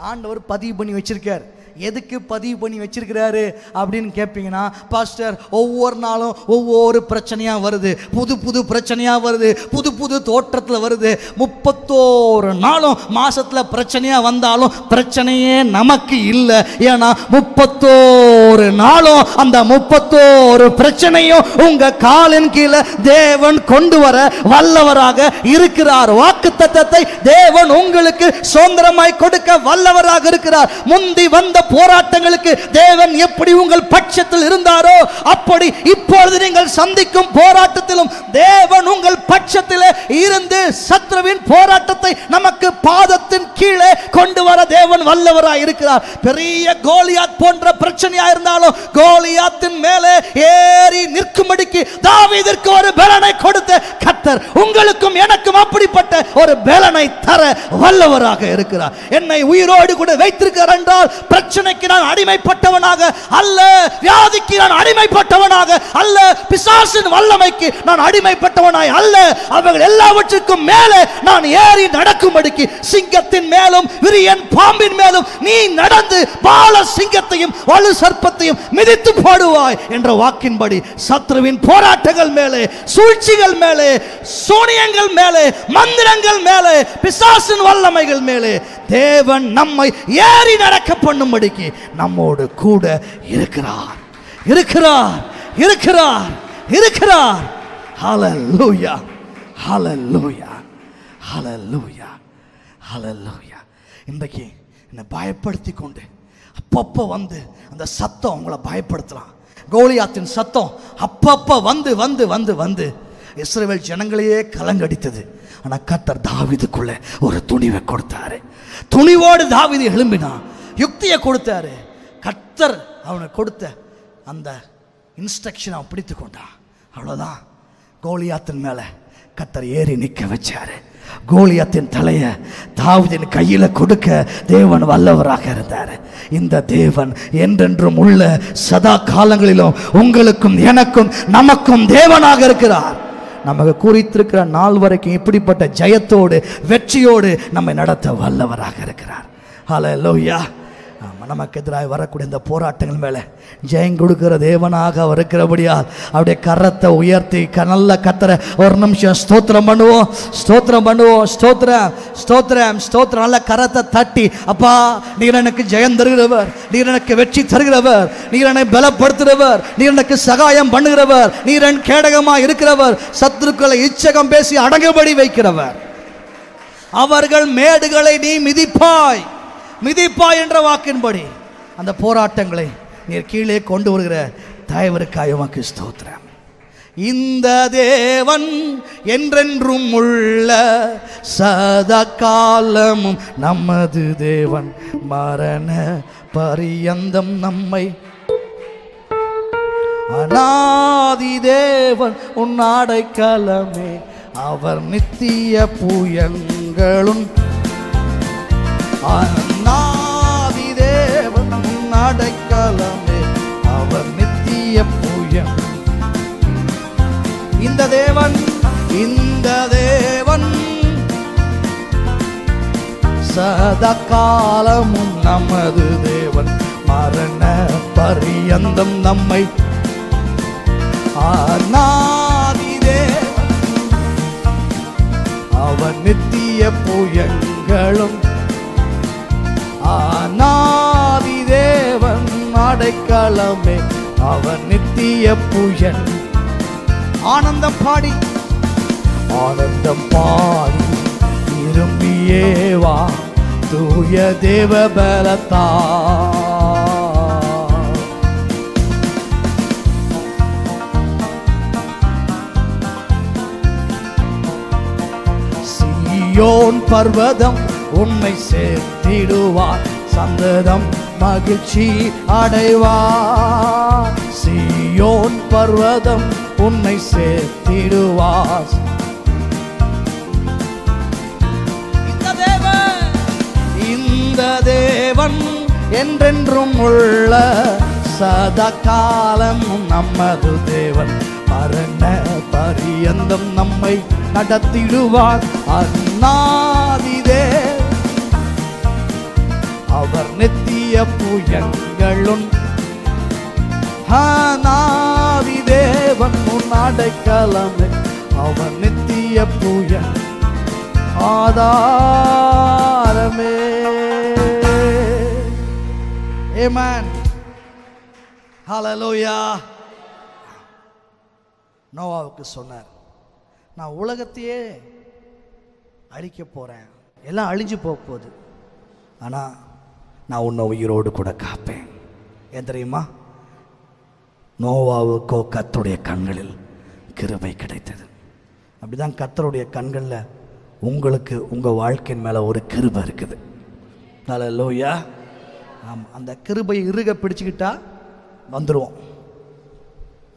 ஆண்டவர் பதிவு பண்ணி வச்சிருக்கார். எதுக்கு பதிவு பண்ணி வச்சிருக்கிறாரு அப்படின்னு கேட்பீங்கன்னா, பாஸ்டர் ஒவ்வொரு நாளும் ஒவ்வொரு பிரச்சனையாக வருது, புது புது பிரச்சனையாக வருது, புது புது தோற்றத்தில் வருது. 31 நாளும் மாசத்தில் பிரச்சனையாக வந்தாலும் பிரச்சனையே நமக்கு இல்லை. ஏன்னா 31 நாளும் அந்த 31 பிரச்சனையும் உங்க காலின் கீழே தேவன் கொண்டு வர வல்லவராக இருக்கிறார். வாக்குத்தத்தத்தை தேவன் உங்களுக்கு சுதந்திரமாய் கொடுக்க வல்லவராக இருக்கிறார். முந்தி வந்த போராட்டங்களுக்கு தேவன் எப்படி உங்கள் பட்சத்தில் இருந்தாரோ அப்படி இப்பொழுது நீங்கள் சந்திக்கும் போராட்டத்திலும் தேவன் உங்கள் பட்சத்தில் இருந்து சத்ருவின் போராட்டத்தை நமக்கு பாதத்தின் கீழே கொண்டு வர தேவன் வல்லவராய் இருக்கிறார். பெரிய கோலியாத் போன்ற பிரச்சனையா இருந்தாலும் கோலியாத்தின் மேலே ஏறி நிற்கும்படிக்கு தாவீதிற்கு ஒரு பலனை கொடுத்த கர்த்தர் உங்களுக்கும் எனக்கும் அப்படிப்பட்ட ஒரு பலனை தர வல்லவராக இருக்கிறார். என்னை உயிரோடு கூட வைத்திருக்கிறார் என்றால் பிரச்சனைக்கு நான் அடிமைப்பட்டவனாக அல்ல, வியாதிக்கு நான் அடிமைப்பட்டவனாக அல்ல, பிசாசின் வல்லமைக்கு நான் அடிமைப்பட்டவனாய் அல்ல, அவைகள் எல்லாவற்றுக்கும் மேலே நான் ஏறி நடக்கும்படிக்கு சிங்கத்தின் மேலும் விரியன் பாம்பின் மேலும் நீ நடந்து பால சிங்கத்தையும் வலு சர்ப்பத்தையும் மிதித்து போடுவாய் என்ற வாக்கின்படி சத்ருவின் போராட்டங்கள் மேலே, சூழ்ச்சிகள் மேலே, சூனியங்கள் மேலே, மந்திரங்கள் மேலே, பிசாசின் வல்லமைகள் மேலே தேவன் நம்மை ஏறி நடக்க பண்ணும்படிக்கு நம்மோடு கூட இருக்கிறார், இருக்கிறார், இருக்கிறார், இருக்கிறார். ஹல்லேலூயா, ஹல்லேலூயா, ஹல்லேலூயா, ஹல்லேலூயா. இன்றைக்கு என்னை பயப்படுத்தி கொண்டு அப்பப்போ வந்து அந்த சத்தம் உங்களை பயப்படுத்தலாம். கோலியாத்தின் சத்தம் அப்பப்போ வந்து வந்து வந்து வந்து இஸ்ரவேல் ஜனங்களையே கலங்கடித்தது. ஆனால் கர்த்தர் தாவீதுக்குள்ள ஒரு துணிவை கொடுத்தாரு. துணிவோடு தாவீது எழும்பினான், யுக்தியை கொடுத்தாரு. கர்த்தர் அவனுக்கு கொடுத்த அந்த இன்ஸ்ட்ரக்ஷனை அவன் பிடித்து கொண்டான். அவ்வளோதான். கோலியாத்தின் மேலே கர்த்தர் ஏறி நிற்க வச்சாரு. கோலியாத்தின் தலையை தாவீதின் கையில் கொடுக்க தேவன் வல்லவராக இருந்தார். இந்த தேவன் என்றென்றும் உள்ள சதா காலங்களிலும் உங்களுக்கும் எனக்கும் நமக்கும் தேவனாக இருக்கிறார். நமக்கு குறித்திருக்கிற நாள் வரைக்கும் இப்படிப்பட்ட ஜெயத்தோடு வெற்றியோடு நம்மை நடத்த வல்லவராக இருக்கிறார். ஹல்லேலூயா. நமக்கு எதிராக வரக்கூடிய இந்த போராட்டங்கள் மேலே ஜெயம் கொடுக்கிற தேவனாக அவர் இருக்கிறபடியால் அவருடைய கரத்தை உயர்த்தி நல்ல கத்தரை ஒரு நிமிஷம் ஸ்தோத்திரம் பண்ணுவோம், ஸ்தோத்திரம் பண்ணுவோம், ஸ்தோத்திரம், ஸ்தோத்திரம், ஸ்தோத்திரம். நல்ல கரத்தை தட்டி, அப்பா நீர் எனக்கு ஜெயம் தருகிறவர், நீர் எனக்கு வெற்றி தருகிறவர், நீர் என்னை பலப்படுத்துகிறவர், நீர் எனக்கு சகாயம் பண்ணுகிறவர், நீர் என் கேடகமாக இருக்கிறவர், சத்துருக்களை இச்சகம் பேசி அடங்குபடி வைக்கிறவர். அவர்கள் மேடுகளை நீ மிதிப்பாய், மிதிப்பாய் என்ற வாக்கின்படி அந்த போராட்டங்களை நீர் கீழே கொண்டு வருகிற தயவிற்காக உமக்கு ஸ்தோத்திரம். இந்த தேவன் என்றென்றும் உள்ள சதா காலமும் நமது தேவன், மரண பரியந்தம் நம்மை அநாதி தேவன் உன் அடைக்கலமே, அவர் நித்திய புயங்களும் அநாதி தேவன் உன் அடைக்கலமே, அவர் நித்திய புயல். இந்த தேவன், இந்த தேவன் சதா காலமும் நமது தேவன், மரண பரியந்தம் நம்மை அநாதி தேவன், அவர் நித்திய புயங்களும் அநாதி தேவன் அடைக்கலமே, அவர் நித்திய புயல். ஆனந்தம் பாடி ஆனந்தம் பாடி திரும்பியே வா தூய தேவ பலத்தா. சீயோன் பர்வதம் உன்னை சேர்த்திடுவார், சந்ததம் மகிழ்ச்சி அடைவார். சீயோன் பர்வதம் உன்னை சேர்த்திடுவார். இந்த தேவன் என்றென்றும் உள்ள சதா காலம் நமது தேவன், மரண பரியந்தம் நம்மை நடத்திடுவார். அநாதிதே அவர் நித்திய புயங்களும், அநாதி தேவன் உன் அடைக்கலமே, அவர் நித்திய புய ஆதாரமே. ஆமென். ஹல்லேலூயா. நோவாவுக்கு சொன்னார், நான் உலகத்தையே அழிக்க போறேன், எல்லாம் அழிஞ்சு போக போகுது, ஆனால் நான் உன்னை உயிரோடு கூட காப்பேன். ஏன் தெரியுமா? நோவாவுக்கோ கர்த்தருடைய கண்களில் கிருபை கிடைத்தது. அப்படிதான் கர்த்தருடைய கண்களில் உங்களுக்கு உங்கள் வாழ்க்கையின் மேலே ஒரு கிருபை இருக்குது. ஹல்லேலூயா. ஆமாம், அந்த கிருபையை இறுக பிடிச்சிக்கிட்டா வந்துடுவோம்.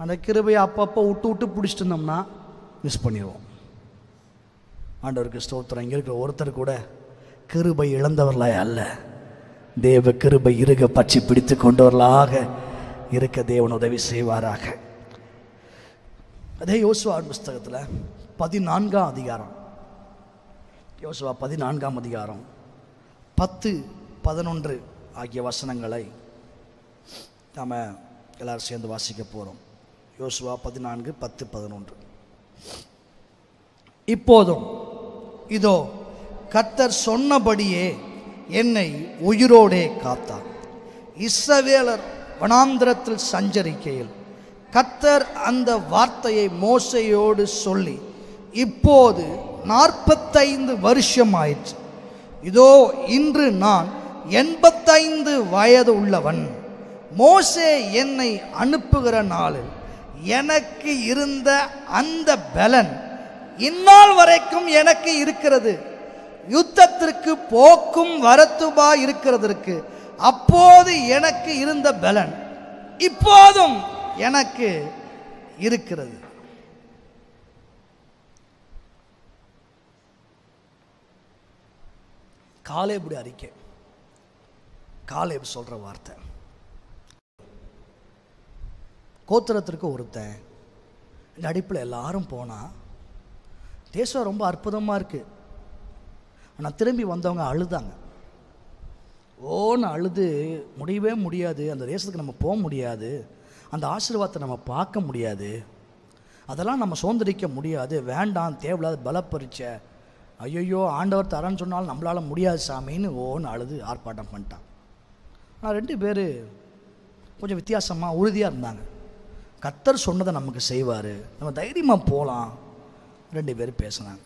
அந்த கிருபையை அப்பப்போ விட்டு பிடிச்சிட்டு இருந்தோம்னா மிஸ் பண்ணிடுவோம். ஆண்டவருக்கு ஸ்தோத்திரம். இங்கே இருக்கிற ஒருத்தர் கூட கிருபை இழந்தவர்களாக அல்ல, தேவ கிருபை இறுக பற்றி பிடித்து கொண்டவர்களாக இருக்க தேவன் உதவி செய்வாராக. அதே யோசுவா புஸ்தகத்தில் 14ஆம் அதிகாரம், யோசுவா 14ஆம் அதிகாரம் 10, 11 ஆகிய வசனங்களை நாம் எல்லாரும் சேர்ந்து வாசிக்க போகிறோம். யோசுவா 14, 10, 11. இப்போதும் இதோ கர்த்தர் சொன்னபடியே என்னை உயிரோடே காத்தார். இஸ்ரவேலர் வனாந்திரத்தில் சஞ்சரிக்கையில் கர்த்தர் அந்த வார்த்தையை மோசேயோடு சொல்லி, இப்போது 45 வருஷம் ஆயிற்று. இதோ இன்று நான் 85 வயது உள்ளவன். மோசே என்னை அனுப்புகிற நாளில் எனக்கு இருந்த அந்த பலன் இந்நாள் வரைக்கும் எனக்கு இருக்கிறது. யுத்தத்திற்கு போக்கும் வரத்துமா இருக்கிறதற்கு அப்போது எனக்கு இருந்த பலன் இப்போதும் எனக்கு இருக்கிறது. காலேபுடைய அறிக்கை, காலேப் சொல்ற வார்த்தை. கோத்திரத்திற்கு ஒருத்தன் இந்த அடிப்பில் எல்லாரும் போனால் தேசம் ரொம்ப அற்புதமாக இருக்குது. ஆனால் திரும்பி வந்தவங்க அழுதாங்க. ஓன்னு அழுது முடியவே முடியாது, அந்த தேசத்துக்கு நம்ம போக முடியாது, அந்த ஆசீர்வாதத்தை நம்ம பார்க்க முடியாது, அதெல்லாம் நம்ம சுதந்திரிக்க முடியாது, வேண்டாம், தேவையில்லாத பலப்பரிச்ச, ஐயோ ஆண்டவர் தரேன்னு சொன்னாலும் நம்மளால் முடியாது சாமின்னு ஓன்னு அழுது ஆர்ப்பாட்டம் பண்ணிட்டான். ஆனால் 2 பேர் கொஞ்சம் வித்தியாசமாக உறுதியாக இருந்தாங்க. கர்த்தர் சொன்னதை நமக்கு செய்வார், நம்ம தைரியமாக போகலாம். 2 பேர் பேசினாங்க.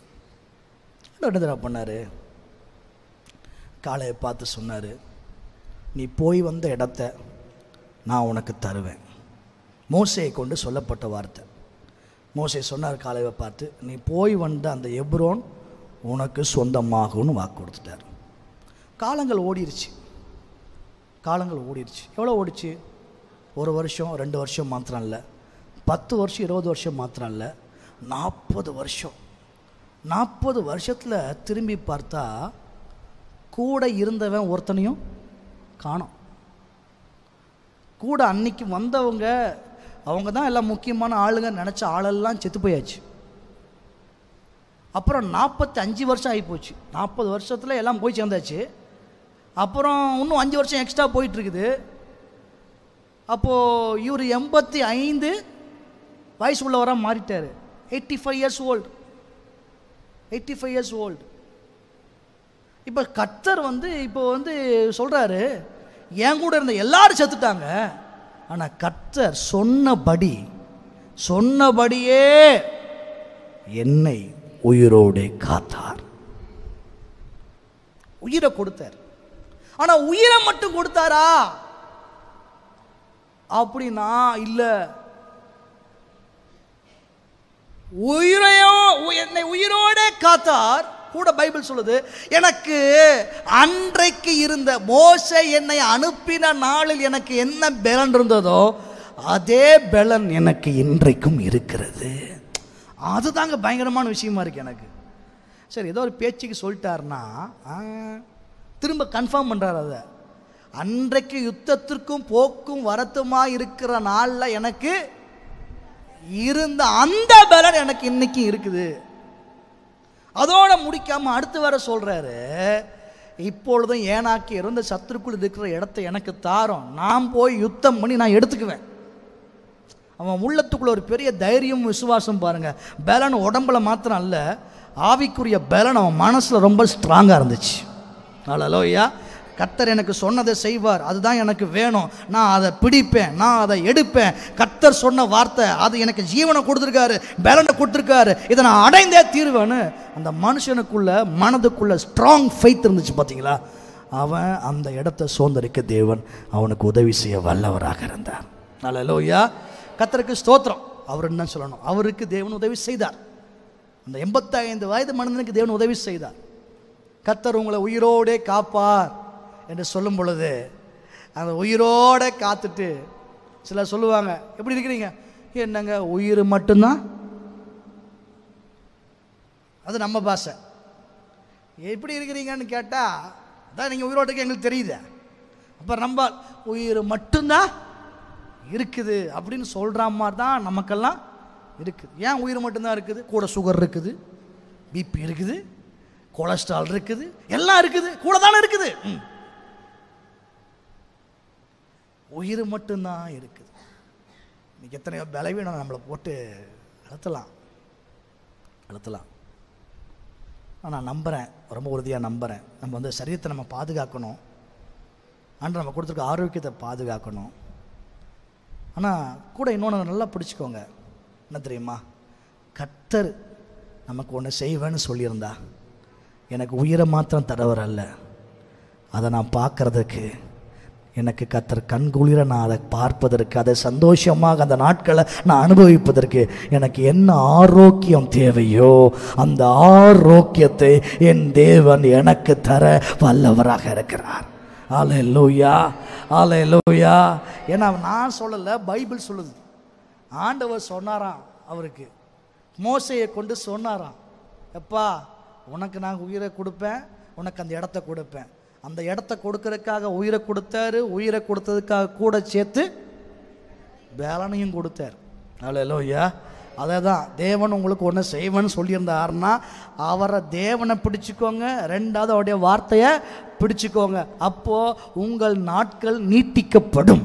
2 தடவை பண்ணார். காளையை பார்த்து சொன்னார், நீ போய் வந்த இடத்த நான் உனக்கு தருவேன். மோசேயை கொண்டு சொல்லப்பட்ட வார்த்தை. மோசே சொன்னார் காளையை பார்த்து, நீ போய் வந்த அந்த எப்ரோன் உனக்கு சொந்தமாகும்னு வாக்கு கொடுத்துட்டார். காலங்கள் ஓடிருச்சு. எவ்வளோ ஓடிச்சு? 1 வருஷம் 2 வருஷம் மாத்திரம் இல்லை, 10 வருஷம் 20 வருஷம் மாத்திரம் இல்லை, 40 வருஷம். 40 வருஷத்தில் திரும்பி பார்த்தா கூட இருந்தவன் ஒருத்தனையும் காணோம். கூட அன்னைக்கு வந்தவங்க, அவங்க தான் எல்லாம் முக்கியமான ஆளுங்க நினச்ச ஆளெல்லாம் செத்து போயாச்சு. அப்புறம் 45 வருஷம் ஆகிப்போச்சு. 40 வருஷத்தில் எல்லாம் போய் சேர்ந்தாச்சு. அப்புறம் இன்னும் 5 வருஷம் எக்ஸ்ட்ரா போயிட்டுருக்குது. அப்போது இவர் 85 வயசு உள்ளவராக மாறிட்டார். 85 இயர்ஸ் ஓல்டு. 85 years old. இப்போ கர்த்தர் இப்போ சொல்கிறாரு, என் கூட இருந்த எல்லாரும் செத்துட்டாங்க, ஆனால் கர்த்தர் சொன்னபடியே என்னை உயிரோடே காத்தார். உயிரை கொடுத்தார். ஆனா உயிரை மட்டும் கொடுத்தாரா அப்படின்னா இல்ல. என்னை உயிரோட காத்தார். கூட பைபிள் சொல்லுது, எனக்கு அன்றைக்கு இருந்த மோசே என்னை அனுப்பின நாளில் எனக்கு என்ன பலன் இருந்ததோ அதே பலன் எனக்கு இன்றைக்கும் இருக்கிறது. அதுதாங்க பயங்கரமான விஷயமா இருக்கு எனக்கு. சரி, ஏதோ ஒரு பேச்சுக்கு சொல்லிட்டாருன்னா திரும்ப கன்ஃபார்ம் பண்ணுறாரு. அதை அன்றைக்கு யுத்தத்திற்கும் போக்கும் வரத்துமா இருக்கிற நாளில் எனக்கு இருந்த அந்த பலன் எனக்கு இன்னைக்கு இருக்குது. அதோட முடிக்காம அடுத்து வர சொல்றாரு, இப்பொழுதும் ஏனாக்கி இருந்த சத்துருக்குள் இருக்கிற இடத்தை எனக்கு தாரும், நான் போய் யுத்தம் பண்ணி நான் எடுத்துக்குவேன். அவன் உள்ளத்துக்குள்ள ஒரு பெரிய தைரியம் விசுவாசம் பாருங்க. பலன் உடம்புல மாத்திரம் அல்ல, ஆவிக்குரிய பலன் அவன் மனசுல ரொம்ப ஸ்ட்ராங்கா இருந்துச்சு. அல்லேலூயா. கர்த்தர் எனக்கு சொன்னதை செய்வார், அதுதான் எனக்கு வேணும், நான் அதை பிடிப்பேன், நான் அதை எடுப்பேன். கர்த்தர் சொன்ன வார்த்தை அது எனக்கு ஜீவனை கொடுத்துருக்காரு, பலனை கொடுத்துருக்காரு, இதை நான் அடைந்தே தீர்வேன்னு அந்த மனுஷனுக்குள்ள மனதுக்குள்ள ஸ்ட்ராங் ஃபெய்த் இருந்துச்சு. பார்த்தீங்களா? அவன் அந்த இடத்தை சுதந்திரிக்க தேவன் அவனுக்கு உதவி செய்ய வல்லவராக இருந்தார். அல்லேலூயா. கர்த்தருக்கு ஸ்தோத்திரம். அவர் என்ன சொல்லணும், அவருக்கு தேவன் உதவி செய்தார். அந்த 85 வயது மனிதனுக்கு தேவன் உதவி செய்தார். கர்த்தர் உங்களை உயிரோடே காப்பார் என்று சொல்லும் பொழுது அந்த உயிரோட காத்துட்டு சில சொல்லுவாங்க, எப்படி இருக்கிறீங்க? என்னங்க உயிர் மட்டும்தான்? அது நம்ம பாஷை. எப்படி இருக்கிறீங்கன்னு கேட்டால் அதான் நீங்கள் உயிரோட்டுக்கு எங்களுக்கு தெரியுது. அப்போ நம்ம உயிர் மட்டும்தான் இருக்குது அப்படின்னு சொல்கிற மாதிரி தான் நமக்கெல்லாம் இருக்குது. ஏன் உயிர் மட்டும்தான் இருக்குது? கூட சுகர் இருக்குது, பிபி இருக்குது, கொலஸ்ட்ரால் இருக்குது, எல்லாம் இருக்குது, கூட தானே இருக்குது. உயிர் மட்டும்தான் இருக்குது. இன்னைக்கு எத்தனையோ பலவீனம் நம்மளை போட்டு அழுத்தலாம். நான் நம்புகிறேன், ரொம்ப உறுதியாக நம்புகிறேன், நம்ம சரீரத்தை நம்ம பாதுகாக்கணும், ஆண்டவர் நம்ம கொடுத்துருக்க ஆரோக்கியத்தை பாதுகாக்கணும். ஆனால் கூட இன்னொன்று நல்லா பிடிச்சிக்கோங்க, என்ன தெரியுமா? கர்த்தர் நமக்கு ஒன்று செய்வேன்னு சொல்லியிருந்தா எனக்கு உயிரை மாத்திரம் தரவர் அல்ல, அதை நான் பார்க்கறதுக்கு எனக்கு கர்த்தர் கண்குளிர நான் அதை பார்ப்பதற்கு, அதை சந்தோஷமாக அந்த நாட்களை நான் அனுபவிப்பதற்கு எனக்கு என்ன ஆரோக்கியம் தேவையோ அந்த ஆரோக்கியத்தை என் தேவன் எனக்கு தர வல்லவராக இருக்கிறார். அல்லேலூயா, அல்லேலூயா. ஏன்னா நான் சொல்லலை, பைபிள் சொல்லுது. ஆண்டவர் சொன்னாராம், அவருக்கு மோசையை கொண்டு சொன்னாராம், எப்பா உனக்கு நான் உயிரை கொடுப்பேன், உனக்கு அந்த இடத்த கொடுப்பேன். அந்த இடத்த கொடுக்கறதுக்காக உயிரை கொடுத்தாரு, உயிரை கொடுத்ததுக்காக கூட சேர்த்து பேலனையும் கொடுத்தார். அல்லேலூயா. அதை தான் தேவன் உங்களுக்கு ஒன்று செய்வேன்னு சொல்லியிருந்தாருன்னா அவரை தேவனை பிடிச்சிக்கோங்க, ரெண்டாவது அவருடைய வார்த்தையை பிடிச்சிக்கோங்க. அப்போது உங்கள் நாட்கள் நீட்டிக்கப்படும்.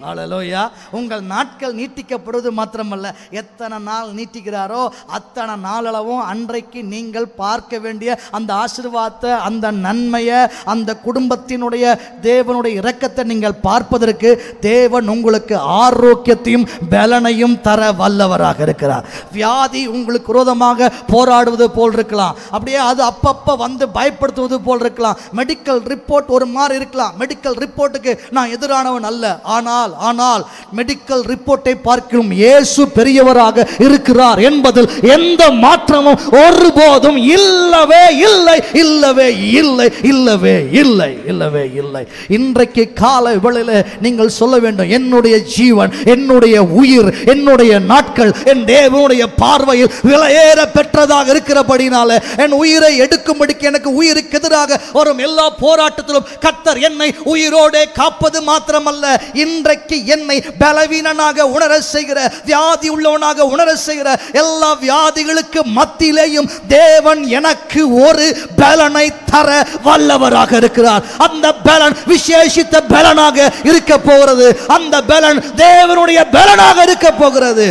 அல்லேலூயா. உங்கள் நாட்கள் நீட்டிக்கப்படுவது மாத்திரமல்ல, எத்தனை நாள் நீட்டிக்கிறாரோ அத்தனை நாளளவும் அன்றைக்கு நீங்கள் பார்க்க வேண்டிய அந்த ஆசீர்வாதத்தை, அந்த நன்மையை, அந்த குடும்பத்தினுடைய தேவனுடைய இரக்கத்தை நீங்கள் பார்ப்பதற்கு தேவன் உங்களுக்கு ஆரோக்கியத்தையும் பலனையும் தர வல்லவராக இருக்கிறார். வியாதி உங்களுக்கு விரோதமாக போராடுவது போல் இருக்கலாம், அப்படியே அது அப்பப்போ வந்து பயப்படுத்துவது போல் இருக்கலாம், மெடிக்கல் ரிப்போர்ட் ஒரு மாதிரி இருக்கலாம். மெடிக்கல் ரிப்போர்ட்டுக்கு நான் எதிரானவன் அல்ல, ஆனால் மெடிக்கல் ரிப்போர்ட்டை பார்க்கிறோம் இயேசு பெரியவராக இருக்கிறார் என்பதில் எந்த மாற்றமும் ஒருபோதும் இல்லவே இல்லை, இல்லவே இல்லை, இல்லவே இல்லை, இல்லவே இல்லை. இன்றைக்கு காலை வேளையிலே நீங்கள் சொல்ல வேண்டும், என்னுடைய ஜீவன், என்னுடைய உயிர், என்னுடைய நாட்கள் என் தேவனுடைய பார்வையில் விலையேற பெற்றதாக இருக்கிறபடினால என் உயிரை எடுக்கும்படிக்கு எனக்கு உயிருக்கு எதிராக வரும் எல்லா போராட்டத்திலும் கர்த்தர் என்னை உயிரோடு காப்பது மாத்திரமல்ல, இன்றைக்கு என்னை பலவீனனாக உணர செய்கிற, வியாதி உள்ளவனாக உணர செய்கிற எல்லா வியாதிகளுக்கு மத்தியிலேயும் தேவன் எனக்கு ஒரு பலனை தர வல்லவராக இருக்கிறார். அந்த பலன் விசேஷித்த பலனாக இருக்க போகிறது. அந்த பலன் தேவனுடைய பலனாக இருக்க போகிறது.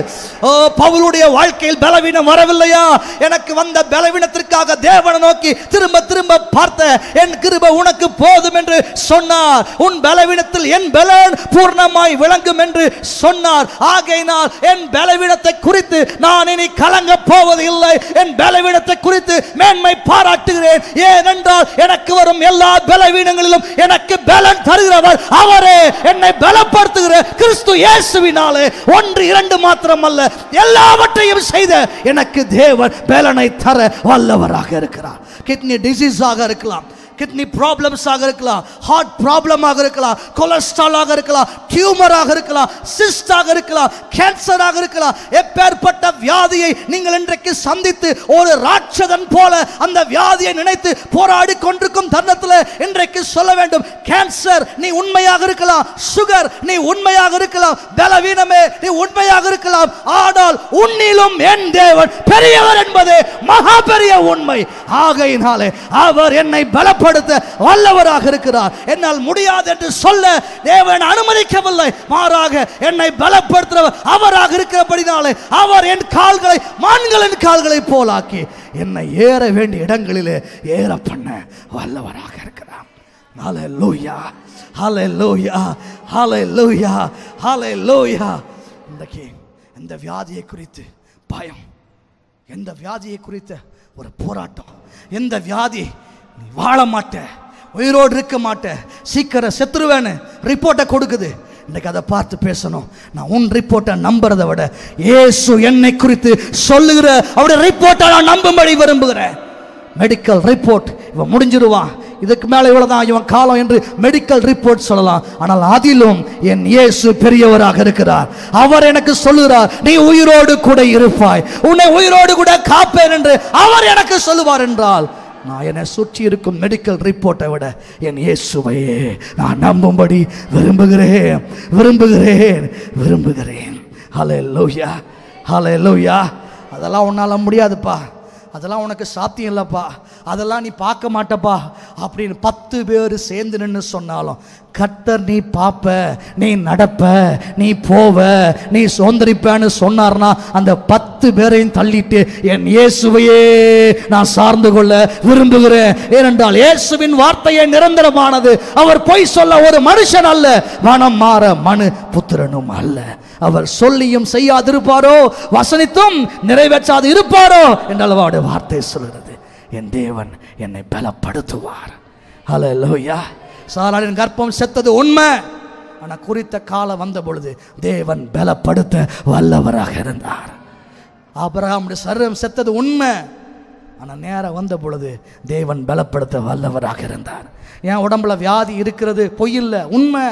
ஓ, பவுலுடைய வாழ்க்கையில் பலவீனம் வரவில்லையா? எனக்கு வந்த பலவீனத்திற்காக தேவனை நோக்கி திரும்ப திரும்ப பார்த்த, என் கிருபை உனக்கு போதும் என்று சொன்னார். உன் பலவீனத்தில் என் பலன் பூர்ணமாய் விளங்கும் என்று சொன்னார். ஆகையினால் என் பலவீனத்தை குறித்து நான் இனி கலங்க போவது இல்லை. என் பலவீனத்தை குறித்து மேன்மை பாராட்டுகிறேன். ஏனென்றால் எனக்கு வரும் எல்லா பலவீனங்களிலும் எனக்கு பலன் தருகிறவர் அவரே. என்னை பலப்படுத்துகிற கிறிஸ்து இயேசுவினாலே 1 2 மாத்திரம் அல்ல, எல்லாவற்றையும் செய்த எனக்கு தேவன் பலனை தர வல்லவராக இருக்கிறார். கிட்னி டிசீஸ் ஆக இருக்கலாம், கிட்னி ப்ராப்ளம்ஸ் ஆக இருக்கலாம், ஹார்ட் ப்ராப்ளம் ஆக இருக்கலாம், கொலஸ்ட்ரால் ஆக இருக்கலாம், டியூமர் ஆக இருக்கலாம், சிஸ்ட் ஆக இருக்கலாம், கேன்சர் ஆக இருக்கலாம். எப்பேற்பட்ட வியாதியை நீங்கள் இன்றைக்கு சந்தித்து ஒரு ராட்சதன் போல அந்த வியாதியை நினைத்து போராடி கொண்டிருக்கும் தருணத்தில் இன்றைக்கு சொல்ல வேண்டும், கேன்சர் நீ உண்மையாக இருக்கலாம், சுகர் நீ உண்மையாக இருக்கலாம், பலவீனமே நீ உண்மையாக இருக்கலாம், ஆனால் உன்னிலும் என் தேவன் பெரியவர் என்பதே மகா பெரிய உண்மை. ஆகையினாலே அவர் என்னை பலப்படுத்த வல்லவராக இருக்கிறார். என்னால் முடியாது என்று சொல்ல தேவன் அனுமதிக்கவில்லை. மாறாக என்னை பலப்படுத்துகிறவர் அவராக இருக்கிறபடினாலே அவர் என் கால்களை மான்களின் கால்களை போலாக்கி என்னை ஏற வேண்டிய இடங்களிலே ஏற பண்ண வல்லவராக இருக்கிறார். ஹல்லேலூயா, ஹல்லேலூயா, ஹல்லேலூயா, ஹல்லேலூயா. இன்றைக்கு இந்த வியாதியை குறித்து பயம், எந்த வியாதியை குறித்த ஒரு போராட்டம், எந்த வியாதி நீ வாழ மாட்ட, உயிரோடு இருக்க மாட்ட, சீக்கிரம் செத்துருவேன்னு ரிப்போர்ட்டை கொடுக்குது. இன்னைக்கு அதை பார்த்து பேசணும். நான் உன் ரிப்போர்ட்டை நம்புறதை விட இயேசு என்னை குறித்து சொல்லுகிற அவருடைய ரிப்போர்ட்டை நான் நம்பும்படி விரும்புகிறேன். மெடிக்கல் ரிப்போர்ட் இவன் முடிஞ்சிருவான், இதுக்கு மேலே இவ்வளவுதான் இவன் காலம் என்று மெடிக்கல் ரிப்போர்ட் சொல்லலாம். ஆனால் அதிலும் என் இயேசு பெரியவராக இருக்கிறார். அவர் எனக்கு சொல்லுகிறார், நீ உயிரோடு கூட இருப்பாய், உன்னை உயிரோடு கூட காப்பேன் என்று அவர் எனக்கு சொல்லுவார் என்றால் நான் என்னை சுற்றி இருக்கும் மெடிக்கல் ரிப்போர்ட்டை விட என் இயேசுவையே நான் நம்பும்படி விரும்புகிறேன், விரும்புகிறேன், விரும்புகிறேன். ஹல்லேலூயா, ஹல்லேலூயா. அதெல்லாம் உன்னால் முடியாதுப்பா, அதெல்லாம் உனக்கு சாத்தியம் இல்லைப்பா, அதெல்லாம் நீ பார்க்க மாட்டப்பா அப்படின்னு 10 பேர் சேர்ந்து நின்று சொன்னாலும் கர்த்தர் நீ பார்ப்ப, நீ நடப்ப, நீ போவ, நீ சுதந்திரிப்பன்னு சொன்னார்னா அந்த 10 பேரையும் தள்ளிட்டு என் இயேசுவையே நான் சார்ந்து கொள்ள விரும்புகிறேன். ஏனென்றால் இயேசுவின் வார்த்தையே நிரந்தரமானது. அவர் பொய் சொல்ல ஒரு மனுஷன் அல்ல, மனம் மாற மனு புத்திரனும் அல்ல. அவர் சொல்லியும் செய்யாதிருப்பாரோ, வசனித்தும் நிறைவேற்றாது இருப்பாரோ என்றால் அவருடைய வார்த்தை சொல்கிறது. என் தேவன் என்னை பலப்படுத்துவார். ஹல்லேலூயா. சாராளின் கர்ப்பம் செத்தது உண்மை, ஆனால் குறித்த காலம் வந்த பொழுது தேவன் பலப்படுத்த வல்லவராக இருந்தார். ஆபிரகாமுடைய சரீரம் செத்தது உண்மை, ஆனால் நேரம் வந்த பொழுது தேவன் பலப்படுத்த வல்லவராக இருந்தார். என் உடம்புல வியாதி இருக்கிறது பொய் இல்லை, உண்மை.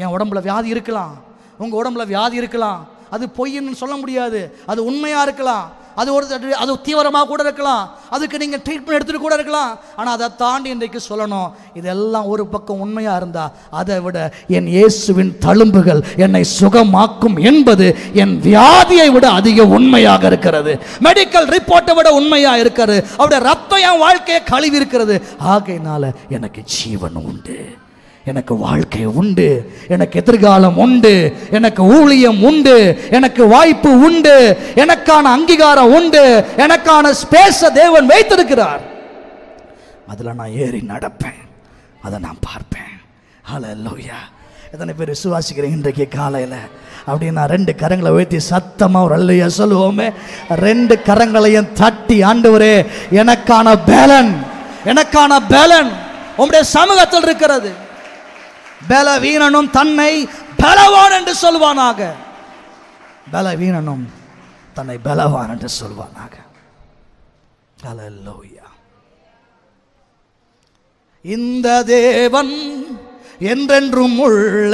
என் உடம்புல வியாதி இருக்கலாம், உங்கள் உடம்புல வியாதி இருக்கலாம், அது பொய்ன்னு சொல்ல முடியாது, அது உண்மையாக இருக்கலாம், அது தீவிரமாக கூட இருக்கலாம், அதுக்கு நீங்கள் ட்ரீட்மெண்ட் எடுத்துகிட்டு கூட இருக்கலாம். ஆனால் அதை தாண்டி இன்றைக்கு சொல்லணும், இதெல்லாம் ஒரு பக்கம் உண்மையாக இருந்தால் அதை விட என் இயேசுவின் தழும்புகள் என்னை சுகமாக்கும் என்பது என் வியாதியை விட அதிக உண்மையாக இருக்கிறது. மெடிக்கல் ரிப்போர்ட்டை விட உண்மையாக இருக்கிறது. அவருடைய ரத்தம் என் வாழ்க்கையை கழுவி இருக்கிறது. ஆகையினால எனக்கு ஜீவன் உண்டு, எனக்கு வாழ்க்கை உண்டு, எனக்கு எதிர்காலம் உண்டு, எனக்கு ஊழியம் உண்டு, எனக்கு வாய்ப்பு உண்டு, எனக்கான அங்கீகாரம் உண்டு, எனக்கான ஸ்பேஸ தேவன் வைத்திருக்கிறார். அதில் நான் ஏறி நடப்பேன், அதை நான் பார்ப்பேன். ஹல்லேலூயா. எத்தனை பேர் விசுவாசிக்கிறேன் இன்றைக்கு காலையில்? அப்படின்னு நான் 2 கரங்களை உயர்த்தி சத்தமாக ஒரு அல்லேலூயா சொல்லுவோமே. 2 கரங்களையும் தட்டி, ஆண்டவரே எனக்கான பலன், எனக்கான பலன் உம்முடைய சமூகத்தில் இருக்கிறது. பலவீனனும் தன்னை பலவான் என்று சொல்வானாக, பலவீனனும் தன்னை பலவான் என்று சொல்வானாக. ஹல்லேலூயா. இந்த தேவன் என்றென்றும் உள்ள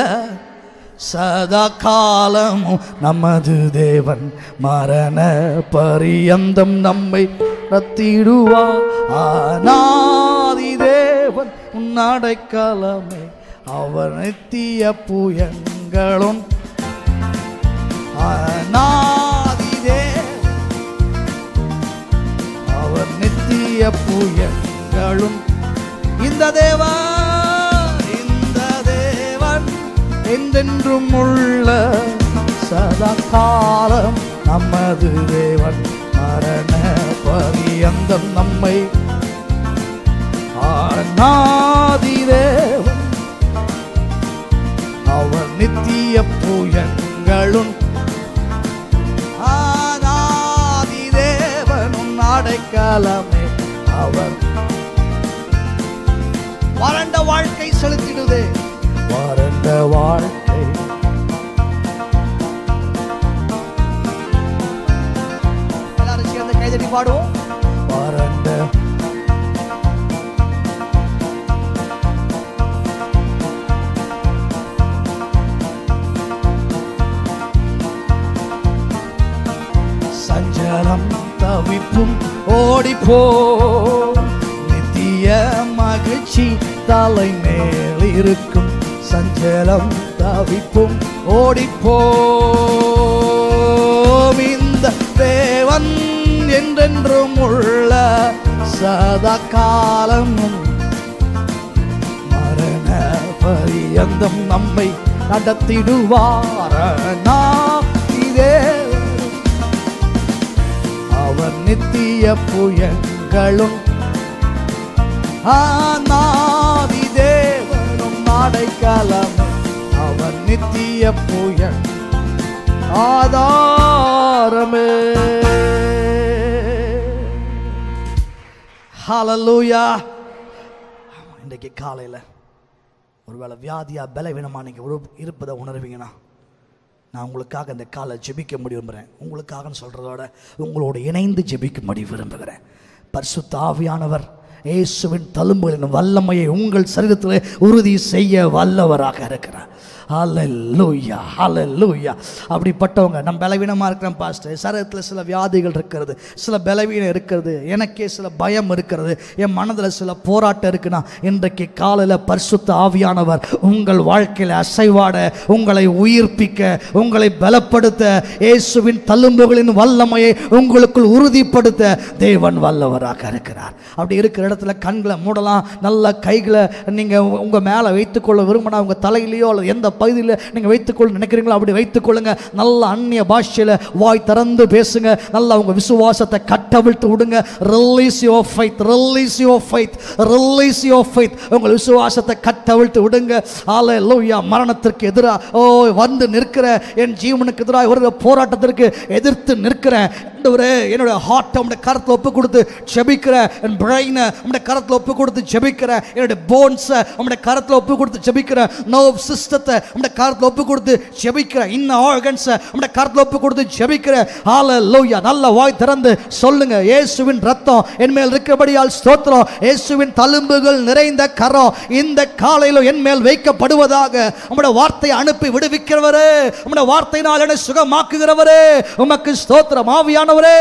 சதா காலமும் நமது தேவன், மரண பரியந்தம் நம்மை ரத்திடுவார். ஆனாதி தேவன் உன்னடைக்கலமே, அவர் நித்திய புயங்களும். அநாதிதே அவர் நித்திய புயங்களும். இந்த தேவன், இந்த தேவன் என்றென்றும் உள்ள சதா காலம் நமது தேவன் மரண பரியந்தம் நம்மை ஆனாதி தேவன் அவர் நித்திய புயங்களும் ஆனாதி தேவனும் அடைக்கலமே அவர். வறண்ட வாழ்க்கை செலுத்திடுதே, வறண்ட வாழ்க்கை எல்லாரும் சேர்ந்து கைதட்டி பாடுவோம். வறண்ட சஞ்சலம் தவிப்பும் ஓடிப்போ, நித்திய மகிழ்ச்சி தலை மேல் இருக்கும். சஞ்சலம் தவிப்பும் ஓடிப்போ, இந்த தேவன் என்றென்றும் உள்ள சதா காலமும் மரண பரியந்தம் நம்மை நடத்திடுவார். இதே அவர் நித்திய புயங்களும் ஆனாதி தேவனும் அடைக்கலமும் அவர் நித்திய புயல் ஆதாரமே. ஹல்லேலூயா. இன்றைக்கு காலையில் ஒருவேளை வியாதியா பலவீனமா நீங்க இருப்பதை உணர்வீங்கன்னா நான் உங்களுக்காக இந்த காலை ஜெபிக்க விரும்புகிறேன். உங்களுக்காக சொல்கிறதோட உங்களோடு இணைந்து ஜெபிக்கும்படி விரும்புகிறேன். பரிசுத்த ஆவியானவர் இயேசுவின் தழும்புகளின் வல்லமையை உங்கள் சரீரத்தில் உறுதி செய்ய வல்லவராக இருக்கிறார். ஹல்லேலூயா, ஹல்லேலூயா. அப்படிப்பட்டவங்க நம்ம பலவீனமாக இருக்கிறோம் பாஸ்டர், சரீரத்தில் சில வியாதிகள் இருக்கிறது, சில பலவீனம் இருக்கிறது, எனக்கே சில பயம் இருக்கிறது, என் மனதில் சில போராட்டம் இருக்குன்னா இன்றைக்கு காலையில் பரிசுத்த ஆவியானவர் உங்கள் வாழ்க்கையில் அசைவாட, உங்களை உயிர்ப்பிக்க, உங்களை பலப்படுத்த, இயேசுவின் தழும்புகளின் வல்லமையை உங்களுக்குள் உறுதிப்படுத்த தேவன் வல்லவராக இருக்கிறார். அப்படி இருக்கிற இடத்துல கண்களை மூடலாம், நல்ல கைகளை நீங்கள் உங்கள் மேலே வைத்துக்கொள்ள விரும்பினா உங்கள் தலையிலையோ அல்லது எந்த பகுதியில் நீங்கள் வைத்துக்கொள்ள நினைக்கிறீங்களோ அப்படி வைத்துக்கொள்ளுங்க. நல்ல அந்நிய பாஷையில் வாய் திறந்து பேசுங்க. நல்லா உங்கள் விசுவாசத்தை கட்டவிழ்த்து விடுங்க. Release your faith, release your faith, release your faith. உங்கள் விசுவாசத்தை கட்டவிழ்த்து விடுங்க. ஹல்லேலூயா. மரணத்திற்கு எதிராக வந்து நிற்கிற என் ஜீவனுக்கு எதிராக ஒரு போராட்டத்திற்கு எதிர்த்து நிற்கிறேன். என்னுடைய ஹார்ட்டை உடைய கரத்தில் ஒப்பு கொடுத்து ஜெபிக்கிறேன். என் பிரெயினை உடைய கரத்தில் ஒப்பு கொடுத்து ஜெபிக்கிறேன். என்னுடைய போன்ஸை உடைய கரத்தில் ஒப்பு கொடுத்து ஜெபிக்கிறேன். நர்வ் சிஸ்டத்தை உடைய கரத்தில் ஒப்பு கொடுத்து ஜெபிக்கிறேன். இன்னும் ஆர்கன்ஸை உடைய கரத்தில் ஒப்பு கொடுத்து ஜெபிக்கிறேன். ஹல்லேலூயா. நல்ல வாய் திறந்து சொல்லுங்க. இயேசுவின் ரத்தம் என் மேல் இருக்கிறபடியால் ஸ்தோத்திரம். இயேசுவின் தழும்புகள் நிறைந்த கரம் இந்த காலையில் என் மேல் வைக்கப்படுவதாக. உம்முடைய வார்த்தையை அனுப்பி விடுவிக்கிறவரே, உம்முடைய வார்த்தையினால் என்னை சுகமாக்குகிறவரே உமக்கு ஸ்தோத்திரம். ஆவியானவரே,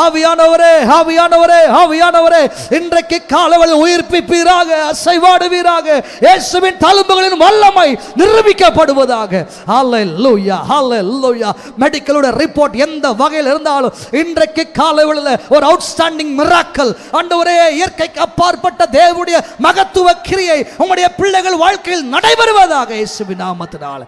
ஆவியானவரே, ஆவியானவரே, ஆவியானவரே, இன்றைக்கு காலையில் உயிர்ப்பிப்பீராக, அசைவாடுவீராக. இயேசுவின் தழும்புகளின் வல்லமை நிரூபிக்கப்படுவதாக. ஹல்லேலூயா, ஹல்லேலூயா. மெடிக்கலோட ரிப்போர்ட் எந்த வகையில் இருந்தாலும் இன்றைக்கு காலையில் ஒரு அவுட்ஸ்டாண்டிங் மிராக்கிள், ஆண்டவரே, இயற்கைக்கு அப்பாற்பட்ட தேவனுடைய மகத்துவ கிரியை உம்முடைய பிள்ளைகள் வாழ்க்கையில் நடைபெறுவதாக இயேசுவின் நாமத்தினால்.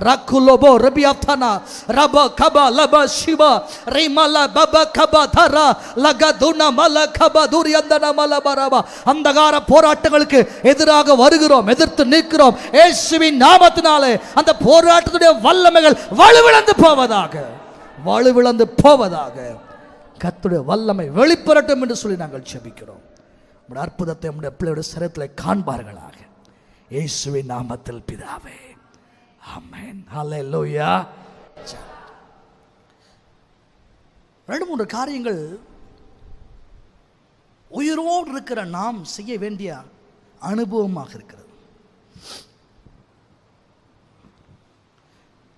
ரக்குலோபோ ரபியாத்தனா ரப கபா லப சிவா ரிமல பப கபா தரா லகதுன மல கபா துரியந்தன மல பரபா. அந்தகார போராட்டங்களுக்கு எதிராக வருகிறோம், எதிர்த்து நிற்கிறோம். இயேசுவின் நாமத்தினாலே அந்த போராட்டத்துடைய வல்லமைகள் வலுவிழந்து போவதாக, வலுவிழந்து போவதாக. கர்த்தருடைய வல்லமை வெளிப்படட்டும் என்று சொல்லி நாங்கள் ஜெபிக்கிறோம். உம்முடைய அற்புதத்தை உம்முடைய பிள்ளையுடைய சரீரத்தில் காண்பார்களாக. இயேசுவின் நாமத்தில் பிதாவே, ஆமென். ஹல்லேலூயா. 2-3 காரியங்கள் உயிரோடு இருக்கிற நாம் செய்ய வேண்டிய அனுபவமாக இருக்கிறது.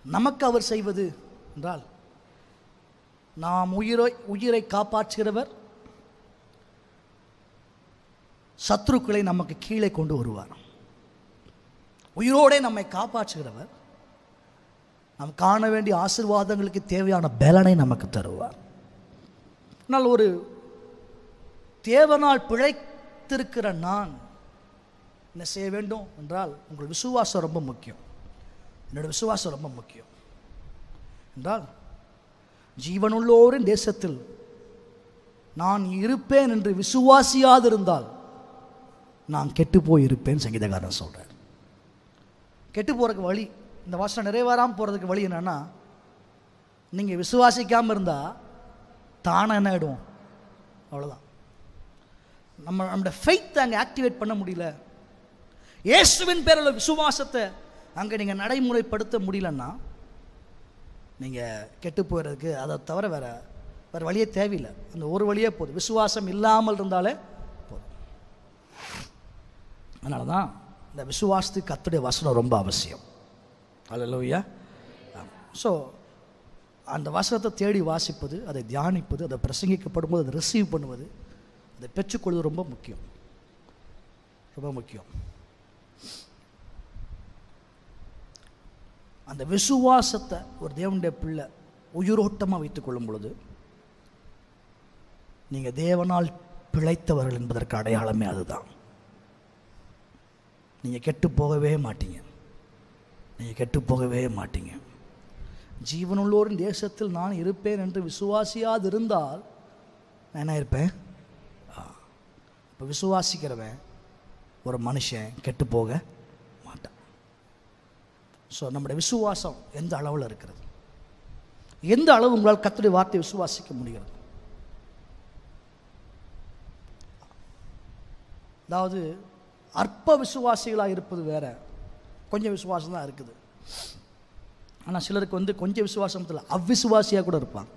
நமக்கு அவர் செய்வது என்றால், நாம் உயிரை காப்பாற்றுகிறவர், சத்துருக்களை நமக்கு கீழே கொண்டு வருவார். உயிரோடே நம்மை காப்பாற்றுகிறவர் நாம் காண வேண்டிய ஆசீர்வாதங்களுக்கு தேவையான பலனை நமக்கு தருவார். ஆனால் ஒரு தேவனால் பிழைத்திருக்கிற நான் என்ன செய்ய வேண்டும் என்றால், உங்கள் விசுவாசம் ரொம்ப முக்கியம். என்னோட விசுவாசம் ரொம்ப முக்கியம். என்றால் ஜீவனுள்ளோரின் தேசத்தில் நான் இருப்பேன் என்று விசுவாசியாதிருந்தால் நான் கெட்டு போயிருப்பேன் சங்கீதக்காரன் சொல்கிறார். கெட்டு போகிறதுக்கு வழி, இந்த வசனம் நிறைவேறாமல் போகிறதுக்கு வழி என்னன்னா, நீங்கள் விசுவாசிக்காமல் இருந்தால் தானாக என்ன ஆகிடும், அவ்வளோதான். நம்மளோட ஃபெய்த்தை அங்கே ஆக்டிவேட் பண்ண முடியல. இயேசுவின் பேரில் விசுவாசத்தை அங்கே நீங்கள் நடைமுறைப்படுத்த முடியலன்னா நீங்கள் கெட்டு போகிறதுக்கு அதை தவிர வேறு வழியே தேவையில்லை. அந்த ஒரு வழியே போதும், விசுவாசம் இல்லாமல் இருந்தாலே போதும். அதனால தான் இந்த விசுவாசத்துக்கு கர்த்தருடைய வசனம் ரொம்ப அவசியம். அல்லேலூயா. ஸோ அந்த வசனத்தை தேடி வாசிப்பது, அதை தியானிப்பது, அதை பிரசங்கிக்கப்படும் போது அதை ரிசீவ் பண்ணுவது, அதை பெற்றுக்கொள்வது ரொம்ப முக்கியம், ரொம்ப முக்கியம். அந்த விசுவாசத்தை ஒரு தேவனுடைய பிள்ளை உயிரோட்டமாக வைத்துக் கொள்ளும் பொழுது நீங்கள் தேவனால் பிழைத்தவர்கள் என்பதற்கு அடையாளமே அதுதான். நீங்கள் கெட்டு போகவே மாட்டீங்க, நீங்கள் கெட்டு போகவே மாட்டீங்க. ஜீவனுள்ளோரின் தேசத்தில் நான் இருப்பேன் என்று விசுவாசியாது இருந்தால் நான் என்ன இருப்பேன்? இப்போ விசுவாசிக்கிறவன் ஒரு மனுஷன் கெட்டு போக மாட்டான். ஸோ நம்முடைய விசுவாசம் எந்த அளவில் இருக்கிறது, எந்த அளவு உங்களால் கர்த்தருடைய வார்த்தையை விசுவாசிக்க முடிகிறது? அதாவது அற்ப விசுவாசிகளாக இருப்பது வேற, கொஞ்சம் விசுவாசம் தான் இருக்குது. ஆனால் சிலருக்கு கொஞ்சம் விசுவாசத்தில் அவ்விசுவாசியாக கூட இருப்பாங்க.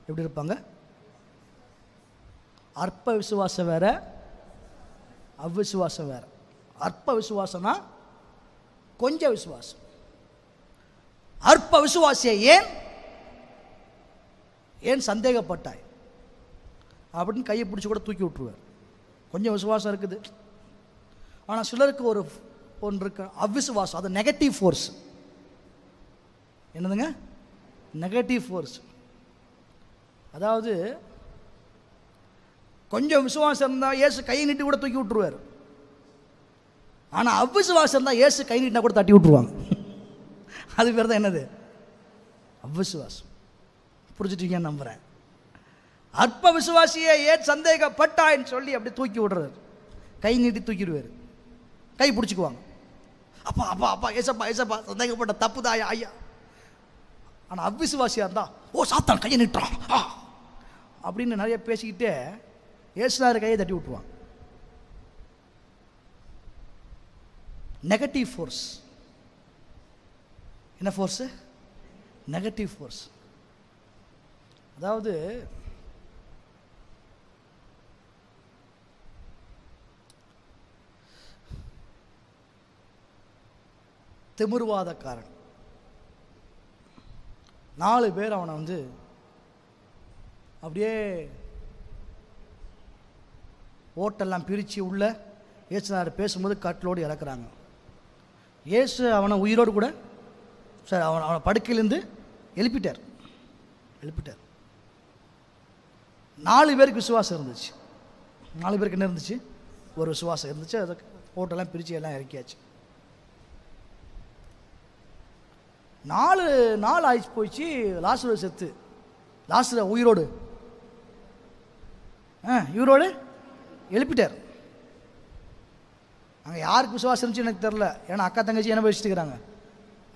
எப்படி இருப்பாங்க? அற்ப விசுவாசம் வேற, அவ்விசுவாசம் வேற. அற்ப விசுவாசம்னா கொஞ்சம் விசுவாசம். அற்ப விசுவாசியை ஏன் சந்தேகப்பட்டாய் அப்படின்னு கையை பிடிச்சி கூட தூக்கி விட்டுருவார். கொஞ்சம் விசுவாசம் இருக்குது. ஆனால் சிலருக்கு ஒன்று இருக்கு, அவ்விசுவாசம். அது நெகட்டிவ் ஃபோர்ஸ். என்னதுங்க? Negative force. அதாவது கொஞ்சம் விசுவாசம் இருந்தால் இயேசு கை நீட்டி கூட தூக்கி விட்டுருவார். ஆனால் அவ்விசுவாசம் இருந்தால் இயேசு கை நீட்டினா கூட தட்டி விட்டுருவாங்க. அது பேர் தான் என்னது? அவ்விசுவாசம். புரிஞ்சுட்டீங்கன்னு நம்புகிறேன். அற்ப விசுவாசியை ஏன் சந்தேகப்பட்டான்னு சொல்லி அப்படி தூக்கி விடுறாரு, கை நீட்டி தூக்கிடுவார். கை பிடிச்சிக்குவாங்க. அப்பா அப்பா அப்பா ஏசப்பா ஏசப்பா, சந்தேகப்பட்ட தப்பு தான் ஐயா. ஆனால் அவ்விசுவாசியாக இருந்தால் ஓ சாத்தான் கையை நீட்டுறான் அப்படின்னு நிறைய பேசிக்கிட்டே ஏசுனார் கையை தட்டி விட்டுருவாங்க. Negative force. என்ன ஃபோர்ஸு? Negative force. அதாவது திமிர்வாதக்காரன் 4 பேர் அவனை அப்படியே ஓட்டெல்லாம் பிரித்து உள்ள இயேசுனார் பேசும்போது கட்டிலோடு இறக்குறாங்க. இயேசு அவனை உயிரோடு கூட சார் அவனை படுக்கையிலேருந்து எழுப்பிட்டார். 4 பேருக்கு விசுவாசம் இருந்துச்சு. 4 பேருக்கு என்ன இருந்துச்சு? ஒரு விசுவாசம் இருந்துச்சு. அதை ஓட்டெல்லாம் பிரித்து எல்லாம் இறக்கியாச்சு. 4 நாள் ஆயிடுச்சு போயிடுச்சு. லாசரு செத்து, லாசரு உயிரோடு இவரோடு எழுப்பிட்டார். அங்கே யாருக்கு விசுவாசம் இருந்துச்சு எனக்கு தெரில. ஏன்னா அக்கா தங்கச்சி என்ன பேசிட்டு இருக்கிறாங்க,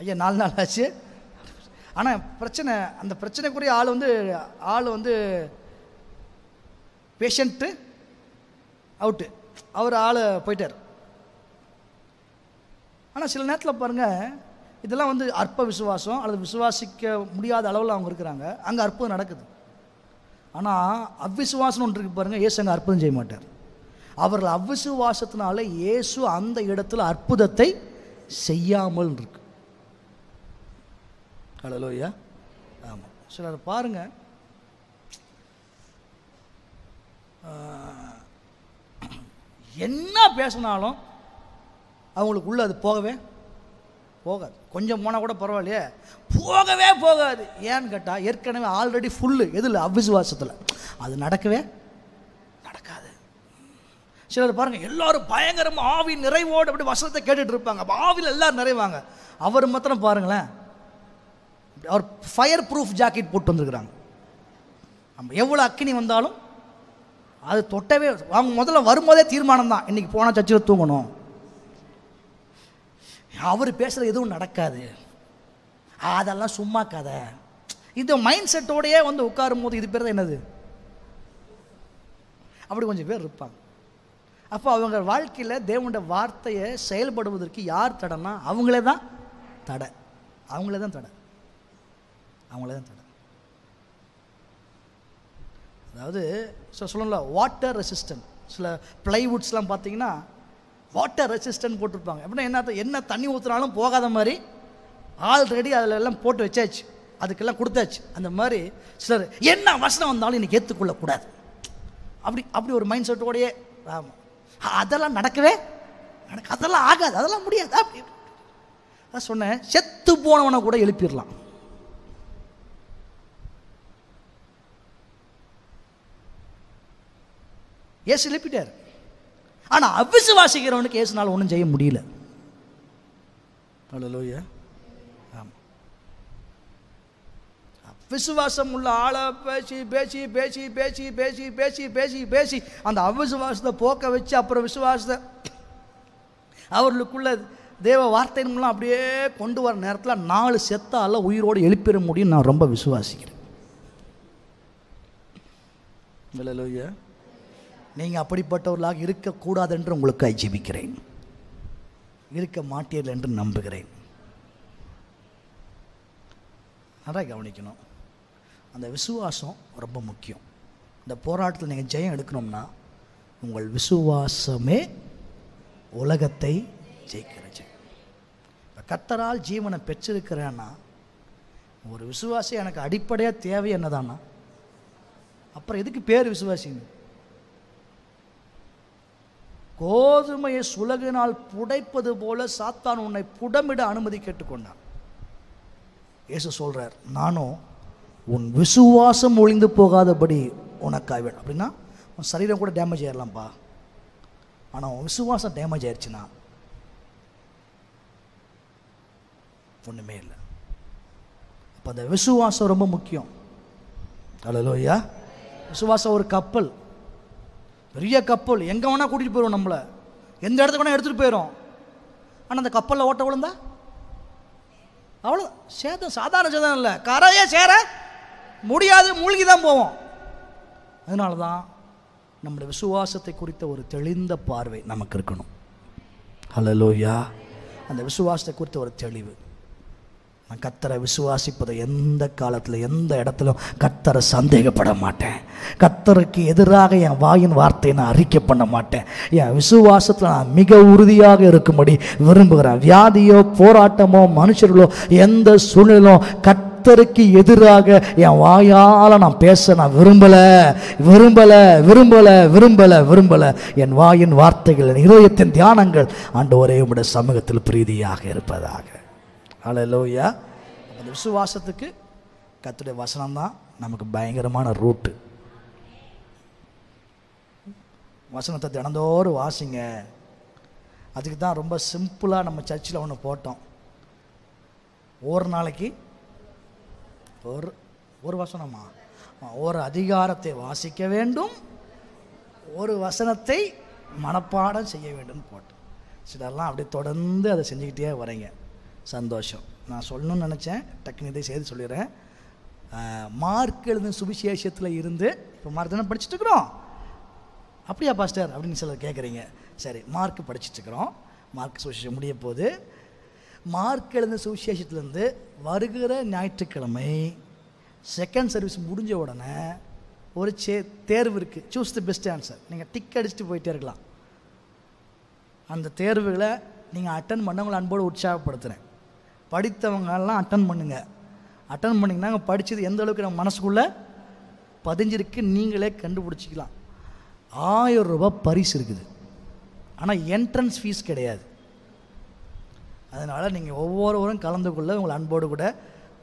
ஐயா 4 நாள் ஆச்சு. ஆனால் பிரச்சனை, அந்த பிரச்சனைக்குரிய ஆள் பேஷண்ட்டு அவுட்டு, அவர் ஆள் போயிட்டார். ஆனால் சில நேரத்தில் பாருங்கள், இதெல்லாம் அற்ப விசுவாசம் அல்லது விசுவாசிக்க முடியாத அளவில் அவங்க இருக்கிறாங்க. அங்கே அற்புதம் நடக்குது. ஆனால் அவ்விசுவாசம் ஒன்று இருக்கு பாருங்கள், இயேசு அங்கே அற்புதம் செய்ய மாட்டார். அவர்கள் அவ்விசுவாசத்தினால இயேசு அந்த இடத்துல அற்புதத்தை செய்யாமல் இருக்கு. ஹல்லேலூயா. ஆமாம். சிலர் பாருங்க, என்ன பேசினாலும் அவங்களுக்கு உள்ள அது போகவே போகாது. கொஞ்சம் போனால் கூட பரவாயில்லையே, போகவே போகாது. ஏன்னு கேட்டால் ஏற்கனவே ஆல்ரெடி ஃபுல்லு எதில்? அவ்விசுவாசத்தில். அது நடக்கவே நடக்காது. சிலர் பாருங்கள், எல்லாரும் பயங்கரமாக ஆவி நிறைவோடு அப்படி வசனத்தை கேட்டுட்டு இருப்பாங்க. அப்போ ஆவியில் எல்லோரும் நிறைவாங்க. அவர் மாத்திரம் பாருங்களேன், அவர் ஃபயர் ப்ரூஃப் ஜாக்கெட் போட்டு வந்திருக்கிறாங்க. நம்ம எவ்வளோ அக்கினி வந்தாலும் அது தொட்டவே, அவங்க முதல்ல வரும்போதே தீர்மானம் தான், இன்றைக்கி போனால் சர்ச்சில் தூங்கணும், அவர் பேசுகிற எதுவும் நடக்காது, அதெல்லாம் சும்மா கதை. இந்த மைண்ட் செட்டோடையே வந்து உட்காரும் போது இது பேர் தான் என்னது, அப்படி கொஞ்சம் பேர் இருப்பாங்க. அப்போ அவங்க வாழ்க்கையில் தேவனுடைய வார்த்தையை செயல்படுவதற்கு யார் தடைன்னா அவங்களே தான் தடை. அவங்களே தான் தடை. அதாவது சொல்லல வாட்டர் ரெசிஸ்டன்ட். சில பிளைவுட்ஸ்லாம் பார்த்தீங்கன்னா வாட்டர் ரெசிஸ்டன்ட் போட்டிருப்பாங்க. அப்படின்னா என்ன தண்ணி ஊற்றுனாலும் போகாத மாதிரி ஆல்ரெடி அதில் எல்லாம் போட்டு வச்சாச்சு, அதுக்கெல்லாம் கொடுத்தாச்சு. அந்த மாதிரி சிலர் என்ன வசனம் வந்தாலும் இன்னைக்கு ஏற்றுக்கொள்ளக்கூடாது, அப்படி ஒரு மைண்ட் செட்டோடையே. ஆமாம், அதெல்லாம் அதெல்லாம் ஆகாது, அதெல்லாம் முடியாது. அப்படி அதான் சொன்னேன், செத்து போனவனை கூட எழுப்பிடலாம். இயேசு எழுப்பிட்டார். ஆனால் அவிசுவாசிக்கிறவனுக்கு இயேசுனால ஒன்றும் செய்ய முடியல. அல்லேலூயா. ஆமாம், விசுவாசம் உள்ள ஆளை பேசி பேசி பேசி பேசி பேசி பேசி பேசி பேசி அந்த அவிசுவாசத்தை போக்க வச்சு அப்புறம் விசுவாசத்தை அவர்களுக்குள்ள தேவ வார்த்தையின் மூலம் அப்படியே கொண்டு வர நேரத்தில் 4 செத்தால உயிரோடு எழுப்பிட முடியும். நான் ரொம்ப விசுவாசிக்கிறேன். அல்லேலூயா. நீங்கள் அப்படிப்பட்டவர்களாக இருக்கக்கூடாது என்று உங்களுக்கு ஜெபிக்கிறேன். இருக்க மாட்டீர்கள் என்று நம்புகிறேன். அதான் கவனிக்கணும். அந்த விசுவாசம் ரொம்ப முக்கியம். இந்த போராட்டத்தில் நீங்கள் ஜெயம் எடுக்கணும்னா உங்கள் விசுவாசமே உலகத்தை ஜெயிக்கிற ஜெயம். கர்த்தரால் ஜீவனை பெற்றிருக்கிறேன்னா ஒரு விசுவாசி எனக்கு அடிப்படையாக தேவை என்னதானா, அப்புறம் எதுக்கு பேர் விசுவாசிங்க? கோதுமையை சுலகினால் புடைப்பது போல சாத்தான் உன்னை புடமிட அனுமதி கேட்டுக்கொண்டான். இயேசு சொல்றார், நானும் உன் விசுவாசம் ஒழிந்து போகாதபடி உனக்காக வேணும். அப்படின்னா உன் சரீரம் கூட டேமேஜ் ஆயிடலாம்ப்பா, ஆனால் உன் விசுவாசம் டேமேஜ் ஆயிடுச்சுன்னா ஒன்றுமே இல்லை. அப்போ அந்த விசுவாசம் ரொம்ப முக்கியம். அல்லேலூயா. விசுவாசம் ஒரு கப்பல், பெரிய கப்பல், எங்கே வேணால் கூட்டிகிட்டு போயிடும், நம்மளை எந்த இடத்துக்கு வேணால் எடுத்துகிட்டு போயிடும். ஆனால் அந்த கப்பலில் ஓட்ட விழுந்தா அவ்வளோ சேதம், சாதாரண சேதம் இல்லை, கரையே சேர முடியாது, மூழ்கி தான் போவோம். அதனால தான் நம்முடைய விசுவாசத்தை குறித்த ஒரு தெளிந்த பார்வை நமக்கு இருக்கணும். அல்லேலூயா. அந்த விசுவாசத்தை குறித்த ஒரு தெளிவு. நான் கர்த்தரை விசுவாசிப்பதை எந்த காலத்தில் எந்த இடத்துலையும் கர்த்தரை சந்தேகப்பட மாட்டேன். கர்த்தருக்கு எதிராக என் வாயின் வார்த்தையை நான் அறிக்கை பண்ண மாட்டேன். என் விசுவாசத்தில் நான் மிக உறுதியாக இருக்கும்படி விரும்புகிறேன். வியாதியோ போராட்டமோ மனுஷர்களோ எந்த சூழ்நிலையிலும் கர்த்தருக்கு எதிராக என் வாயால் நான் பேச நான் விரும்பலை விரும்பலை விரும்பலை விரும்பலை விரும்பலை. என் வாயின் வார்த்தைகள், என் இதயத்தின் தியானங்கள் ஆண்டவரே உம்முடைய சமூகத்தில் பிரீதியாக இருப்பதாக. அல்லேலூயா. அந்த விசுவாசத்துக்கு கர்த்தருடைய வசனம் தான் நமக்கு பயங்கரமான ரூட்டு. வசனத்தை தினந்தோறும் வாசிங்க. அதுக்கு தான் ரொம்ப சிம்பிளாக நம்ம சர்ச்சில் ஒன்று போட்டோம். ஒரு நாளைக்கு ஒரு வசனமா, ஒரு அதிகாரத்தை வாசிக்க வேண்டும், ஒரு வசனத்தை மனப்பாடம் செய்ய வேண்டும் போட்டோம். சிலர்லாம் அப்படியே தொடர்ந்து அதை செஞ்சுக்கிட்டே வரீங்க. சந்தோஷம். நான் சொல்லணும்னு நினச்சேன், டக்குனு இதை செய்து சொல்லிடுறேன். மார்க் எழுதின சுவிசேஷத்தில் இருந்து இப்போ மார்க் தானே படிச்சுட்டு இருக்கிறோம். அப்படியா பாஸ்டர் அப்படின்னு சிலர் கேட்குறீங்க. சரி, மார்க் படிச்சுட்டுருக்குறோம். மார்க் சுவிசேஷம் முடிய போது மார்க் எழுதின சுவிசேஷத்துலேருந்து வருகிற ஞாயிற்றுக்கிழமை செகண்ட் சர்வீஸ் முடிஞ்ச உடனே ஒரு தேர்வு இருக்குது. Choose the best answer. நீங்கள் டிக் அடிச்சுட்டு போயிட்டே இருக்கலாம். அந்த தேர்வுகளை நீங்கள் அட்டன் பண்ணவங்களை அன்போடு உற்சாகப்படுத்துகிறேன். படித்தவங்கெல்லாம் அட்டன் பண்ணுங்கள். அட்டன் பண்ணிங்கன்னா படித்தது எந்த அளவுக்கு நம்ம மனசுக்குள்ளே பதிஞ்சிருக்கு நீங்களே கண்டுபிடிச்சிக்கலாம். 1000 ரூபாய் பரிசு இருக்குது, ஆனால் என்ட்ரன்ஸ் ஃபீஸ் கிடையாது. அதனால் நீங்கள் ஒவ்வொருவரும் கலந்து கொள்ள உங்களை அன்போடு கூட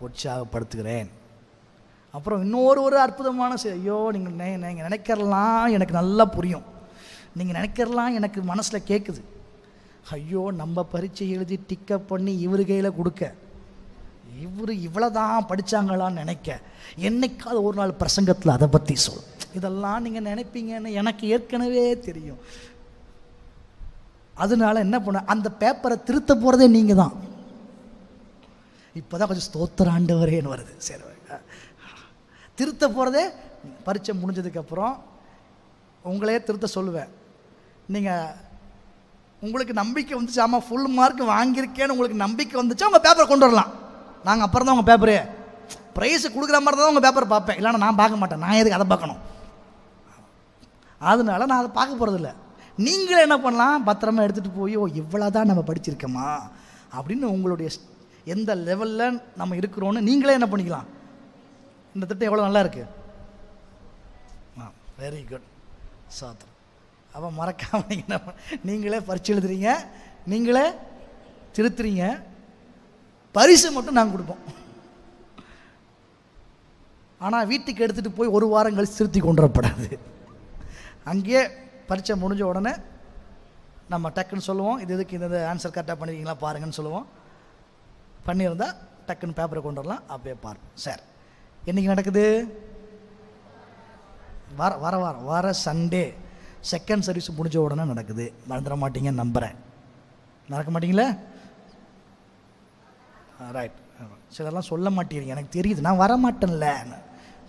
உற்சாகப்படுத்துகிறேன். அப்புறம் இன்னொரு அற்புதமான ஐயோ, நீங்கள் நினைக்கிறலாம் எனக்கு நல்லா புரியும், நீங்கள் நினைக்கிறலாம் எனக்கு மனசில் கேட்குது. ஐயோ, நம்ம பரீட்சை எழுதி டிக்கப் பண்ணி இவர் கையில் கொடுக்க இவ்வளோதான் படித்தாங்களான்னு நினைக்க, என்னைக்காவது ஒரு நாள் பிரசங்கத்தில் அதை பற்றி சொல். இதெல்லாம் நீங்கள் நினைப்பீங்கன்னு எனக்கு ஏற்கனவே தெரியும். அதனால என்ன பண்ண, அந்த பேப்பரை திருத்த போகிறதே நீங்கள் தான். இப்போ தான் கொஞ்சம் ஸ்தோத்திர ஆண்டவரேன்னு வருது. சரி, திருத்த போகிறதே பரீட்சை முடிஞ்சதுக்கப்புறம் உங்களே திருத்த சொல்லுவேன். நீங்கள் உங்களுக்கு நம்பிக்கை வந்துச்சு, ஆமாம் ஃபுல் மார்க் வாங்கியிருக்கேன்னு உங்களுக்கு நம்பிக்கை வந்துச்சா உங்கள் பேப்பரை கொண்டு வரலாம். நாங்கள் அப்புறம் தான் உங்கள் பேப்பரு ப்ரைஸு கொடுக்குற மாதிரி தான் உங்கள் பேப்பரை பார்ப்பேன். இல்லைன்னா நான் பார்க்க மாட்டேன். நான் எதுக்கு அதை பார்க்கணும்? அதனால நான் அதை பார்க்க போகிறதில்ல. நீங்களே என்ன பண்ணலாம், பத்திரமா எடுத்துகிட்டு போய் இவ்வளோ தான் நம்ம படிச்சிருக்கோமா அப்படின்னு உங்களுடைய எந்த லெவலில் நம்ம இருக்கிறோன்னு நீங்களே என்ன பண்ணிக்கலாம். இந்த திட்டம் எவ்வளோ நல்லா இருக்குது. வெரி குட் சாத்திரம். அப்போ மறக்காமல் நீங்கள் நீங்களே பரிட்சை எழுதுறீங்க, நீங்களே திருத்துறீங்க, பரிசு மட்டும் நாங்கள் கொடுப்போம். ஆனால் வீட்டுக்கு எடுத்துகிட்டு போய் ஒரு வாரம் கழிச்சு திருத்தி கொண்டு வரப்படாது. அங்கேயே பரீட்சை முடிஞ்ச உடனே நம்ம டக்குன்னு சொல்லுவோம், இது எதுக்கு இந்த ஆன்சர் கரெக்டாக பண்ணிருக்கீங்களா பாருங்கன்னு சொல்லுவோம். பண்ணியிருந்தால் டக்குன்னு பேப்பரை கொண்டு வரலாம். அப்படியே பார்ப்போம். சார் என்றைக்கு நடக்குது? வர சண்டே செகண்ட் சர்வீஸ் முடிஞ்ச உடனே நடக்குது. மறந்துட மாட்டீங்கன்னு நம்புகிறேன். நடக்க மாட்டீங்களே? ரைட். சிலர்லாம் சொல்ல மாட்டேங்கிறீங்க, எனக்கு தெரியுது, நான் வர மாட்டேன்ல.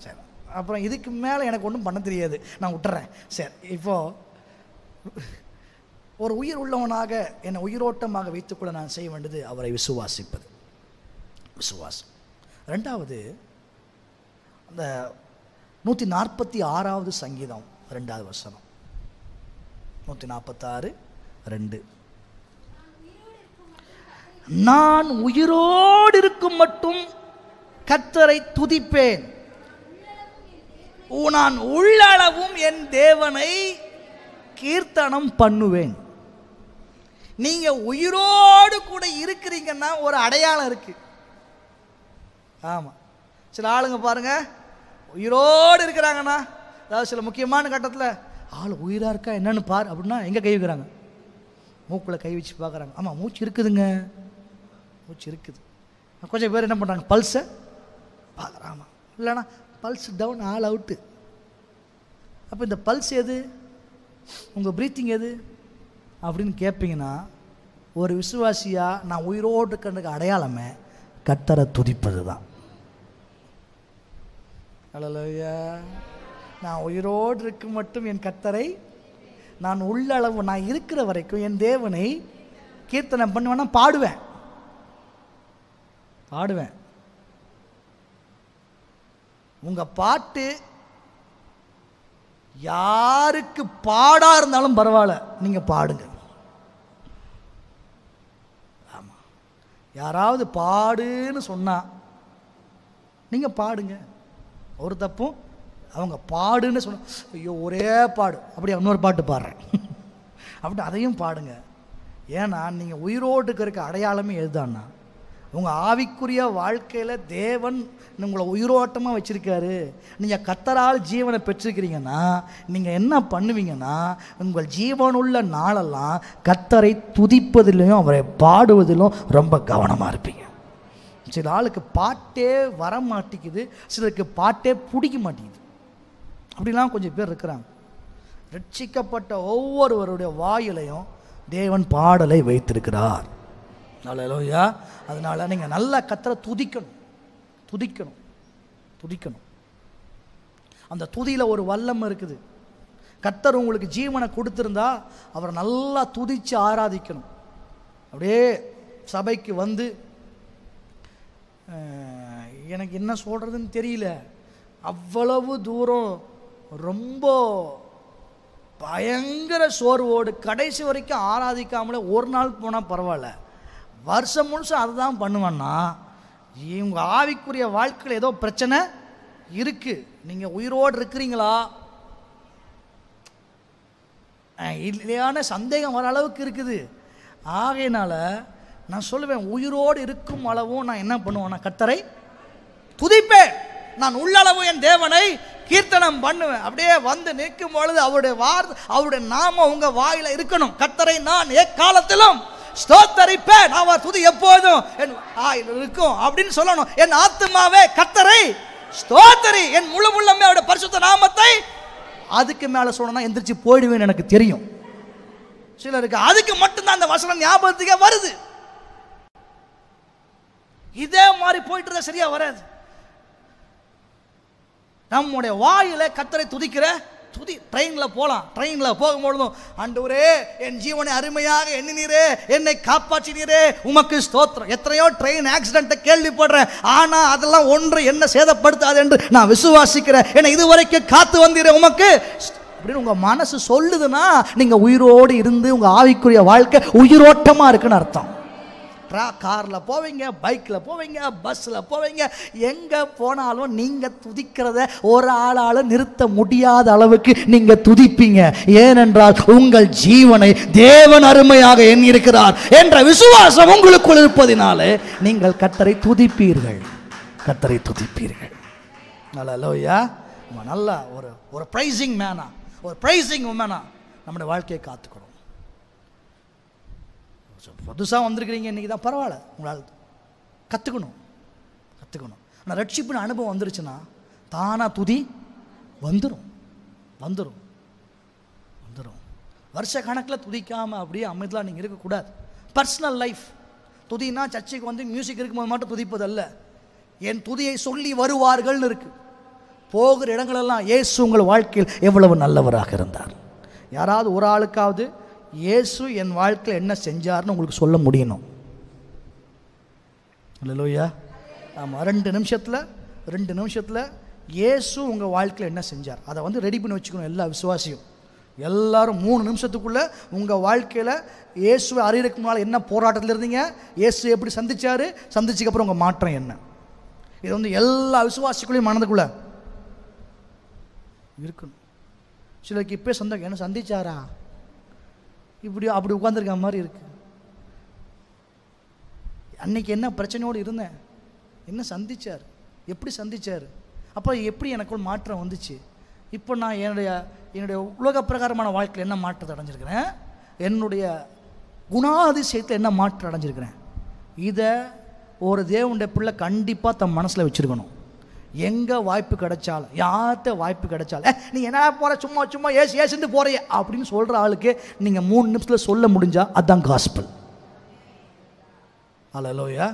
சரி, அப்புறம் இதுக்கு மேலே எனக்கு ஒன்றும் பண்ண தெரியாது, நான் விட்டுறேன். சரி, இப்போது ஒரு உயிர் உள்ளவனாக என்னை உயிரோட்டமாக வைத்துக்கொள்ள நான் செய்ய வேண்டியது அவரை விசுவாசிப்பது. விசுவாசம். ரெண்டாவது, அந்த 146வது சங்கீதம் 2வது வசனம். 146:2. நான் உயிரோடு இருக்கும் மட்டும் கர்த்தரை துதிப்பேன், நான் உள்ளளவும் என் தேவனை கீர்த்தனம் பண்ணுவேன். நீங்க உயிரோடு கூட இருக்கிறீங்கன்னா ஒரு அடையாளம் இருக்கு. ஆமா, சில ஆளுங்க பாருங்க உயிரோடு இருக்கிறாங்கன்னா, அதாவது சில முக்கியமான கட்டத்தில் ஆள் உயிரா இருக்கா என்னன்னு பார் அப்படின்னா எங்க கை வைக்கிறாங்க? மூக்குல கை வச்சு பார்க்குறாங்க. ஆமாம், மூச்சு இருக்குதுங்க, மூச்சு இருக்குது. கொஞ்சம் பேர் என்ன பண்ணுறாங்க, பல்ஸை பார்க்குறாங்க. ஆமாம், இல்லைன்னா பல்ஸ் டவுன், ஆல் அவுட்டு. அப்போ இந்த பல்ஸ் எது, உங்கள் ப்ரீத்திங் எது அப்படின்னு கேட்பீங்கன்னா, ஒரு விசுவாசியாக நான் உயிரோடு இருக்கிறதுக்கு அடையாளமே கர்த்தரை துதிப்பது தான். அல்லேலூயா. நான் உயிரோடு இருக்கும் மட்டும் என் கர்த்தரை, நான் உள்ளளவு நான் இருக்கிற வரைக்கும் என் தேவனை கீர்த்தனம் பண்ணுவேன்னா பாடுவேன். உங்க பாட்டு யாருக்கு பாடா இருந்தாலும் பரவாயில்ல, நீங்க பாடுங்க. ஆமா, யாராவது பாடுன்னு சொன்னா நீங்க பாடுங்க, ஒரு தப்பும். அவங்க பாடுன்னு சொன்ன, ஐயோ ஒரே பாடு, அப்படி இன்னொரு பாட்டு பாடுறேன் அப்படி அதையும் பாடுங்க. ஏன்னா நீங்கள் உயிரோடு இருக்கிற அடையாளமே எதுதான்னா, உங்கள் ஆவிக்குரிய வாழ்க்கையில் தேவன் உங்களை உயிரோட்டமாக வச்சுருக்காரு. நீங்கள் கர்த்தரால் ஜீவனை பெற்றிருக்கிறீங்கன்னா நீங்கள் என்ன பண்ணுவீங்கன்னா, உங்கள் ஜீவனுள்ள நாளெல்லாம் கர்த்தரை துதிப்பதிலையும் அவரை பாடுவதிலும் ரொம்ப கவனமாக இருப்பீங்க. சில ஆளுக்கு பாட்டே வர மாட்டேங்குது, சிலருக்கு பாட்டே பிடிக்க மாட்டேங்குது. அப்படிலாம் கொஞ்சம் பேர் இருக்கிறாங்க. ரட்சிக்கப்பட்ட ஒவ்வொருவருடைய வாயிலையும் தேவன் பாடலை வைத்திருக்கிறார். அல்லேலூயா. அதனால நீங்கள் நல்லா கர்த்தரை துதிக்கணும். அந்த துதியில் ஒரு வல்லம் இருக்குது. கர்த்தர் உங்களுக்கு ஜீவனை கொடுத்திருந்தா அவரை நல்லா துதிச்சு ஆராதிக்கணும். அப்படியே சபைக்கு வந்து எனக்கு என்ன சொல்கிறதுன்னு தெரியல, அவ்வளவு தூரம் ரொம்ப பயங்கர சோர்வோடு கடைசி வரைக்கும் ஆராதிக்காமலே ஒரு நாள் போனால் பரவாயில்ல, வருஷம் முழுசும் அதுதான் பண்ணுவேன்னா இவங்க ஆவிக்குரிய வாழ்க்கையில் ஏதோ பிரச்சனை இருக்குது. நீங்கள் உயிரோடு இருக்கிறீங்களா இல்லையான சந்தேகம் வர அளவுக்கு இருக்குது. ஆகையினால நான் சொல்லுவேன், உயிரோடு இருக்கும் அளவும் நான் என்ன பண்ணுவேன், நான் கர்த்தரை துதிப்பேன், நான் உள்ளளவு என் தேவனை கீர்த்தனம் பண்ணுவேன். அப்படியே வந்து நிற்கும் பொழுது அவருடைய வார்த்தை, அவருடைய நாமம் உங்க வாயில இருக்கணும். கர்த்தரை நான் எக்காலத்திலும் ஸ்தோத்தரிப்பேன். அவர் துதி எப்போதும் என் வாயில் இருக்கும் அப்படின்னு சொல்லணும். என் ஆத்துமாவே கர்த்தரை ஸ்தோத்தரி, என் முழு உள்ளமே அவருடைய பரிசுத்த நாமத்தை. அதுக்கு மேல சொன்னா எந்திரிச்சு போயிடுவேன்னு எனக்கு தெரியும். சிலருக்கு அதுக்கு மட்டும்தான் அந்த வசனம் ஞாபகத்துக்கே வருது. இதே மாதிரி போயிட்டு இருந்தா சரியா வராது. நம்முடைய வாயில கர்த்தரை துதிக்கிற துதி. ட்ரெயின்ல போலாம், ட்ரெயின்ல போகும்பொழுதும் ஆண்டவரே என் ஜீவனை அருமையாக எண்ணினீரே, என்னை காப்பாற்றினீரே, உமக்கு ஸ்தோத்திரம். எத்தனையோ ட்ரெயின் ஆக்சிடென்ட்டை கேள்விப்படுறேன், ஆனா அதெல்லாம் ஒன்று என்ன சேதப்படுத்தாது என்று நான் விசுவாசிக்கிறேன். என்னை இதுவரைக்கும் காத்து வந்தீரே, உமக்கு அப்படின்னு உங்க மனசு சொல்லுதுன்னா நீங்க உயிரோடு இருந்து உங்க ஆவிக்குரிய வாழ்க்கை உயிரோட்டமா இருக்குன்னு அர்த்தம். கார்ல போவீங்க, பைக்ல போவீங்க, பஸ்ல போவீங்க, எங்க போனாலும் நீங்க துதிக்கிறத ஒரு ஆளால நிறுத்த முடியாத அளவுக்கு நீங்க துதிப்பீங்க. ஏனென்றால் உங்கள் ஜீவனை தேவன் அருமையாக எண்ணியிருக்கிறார் என்ற விசுவாசம் உங்களுக்குள் இருப்பதினாலே நீங்கள் கர்த்தரை துதிப்பீர்கள், கர்த்தரை துதிப்பீர்கள். அல்லேலூயா. நல்ல ஒரு பிரைசிங் மேனா, ஒரு பிரைசிங் உமனா நம்முடைய வாழ்க்கையை காத்துக்கணும். புதுசாக வந்திருக்கிறீங்க இன்றைக்கி தான், பரவாயில்ல, உங்களால் கற்றுக்கணும். ஆனால் ரட்சிப்புன்னு அனுபவம் வந்துருச்சுன்னா தானாக துதி வந்துடும். வருஷ கணக்கில் துதிக்காமல் அப்படியே அமைதியாக நீங்கள் இருக்கக்கூடாது. பர்சனல் லைஃப் துதினா சர்ச்சைக்கு வந்து மியூசிக் இருக்கும்போது மட்டும் துதிப்பதல்ல. என் துதியை சொல்லி வருவார்கள்னு இருக்கு. போகிற இடங்களெல்லாம் இயேசு உங்கள் வாழ்க்கையில் எவ்வளவு நல்லவராக இருந்தார். யாராவது ஒரு ஆளுக்காவது இயேசு என் வாழ்க்கையில் என்ன செஞ்சார்னு உங்களுக்கு சொல்ல முடியணும். அல்லேலூயா. ஆமாம், 2 நிமிஷத்தில் இயேசு உங்கள் வாழ்க்கையில் என்ன செஞ்சார் அதை வந்து ரெடி பண்ணி வச்சுக்கணும். எல்லா விசுவாசியும் எல்லாரும் 3 நிமிஷத்துக்குள்ளே உங்கள் வாழ்க்கையில் இயேசுவை அறியறதுக்கு முன்னால் என்ன போராட்டத்தில் இருந்தீங்க, இயேசு எப்படி சந்திச்சார், சந்திச்சதுக்கப்புறம் உங்கள் மாற்றம் என்ன, இது வந்து எல்லா விசுவாசிக்குள்ளேயும் மனதுக்குள்ளே இருக்கணும். சிலருக்கு இப்போ சந்தேகம், என்ன சந்திச்சாரா, இப்படி அப்படி உட்காந்துருக்க மாதிரி இருக்கு. அன்னைக்கு என்ன பிரச்சனையோடு இருந்தேன், என்ன சந்திச்சார், எப்படி சந்திச்சார், அப்போ எப்படி எனக்குள் மாற்றம் வந்துச்சு, இப்போ நான் என்னுடைய உலக பிரகாரமான வாழ்க்கையில் என்ன மாற்றத்தை அடைஞ்சிருக்கிறேன், என்னுடைய குணாதிசயத்தில் என்ன மாற்றம் அடைஞ்சிருக்கிறேன். இதை ஒரு தேவனுடைய பிள்ளை கண்டிப்பாக தன் மனசில் வச்சுருக்கணும். எங்கே வாய்ப்பு கிடைச்சாலும், யார்கிட்ட வாய்ப்பு கிடைச்சாலும், நீ என்ன போகிற சும்மா ஏசுன்னு போகிறிய அப்படின்னு சொல்கிற ஆளுக்கு நீங்கள் 3 நிமிஷத்தில் சொல்ல முடிஞ்சா அதுதான் காஸ்பல். அல்லேலூயா.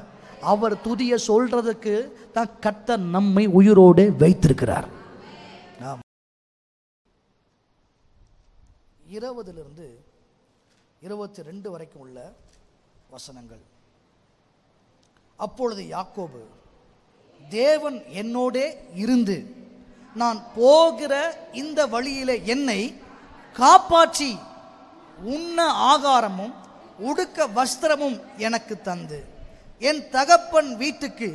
அவர் துதியை சொல்கிறதுக்கு தான் கர்த்தர் நம்மை உயிரோடு வைத்திருக்கிறார். 20 to 22 வரைக்கும் உள்ள வசனங்கள். அப்பொழுது யாக்கோபு, தேவன் என்னோடே இருந்து நான் போகிற இந்த வழியிலே என்னை காப்பாற்றி உண்ண ஆகாரமும் உடுக்க வஸ்திரமும் எனக்கு தந்து என் தகப்பன் வீட்டுக்கு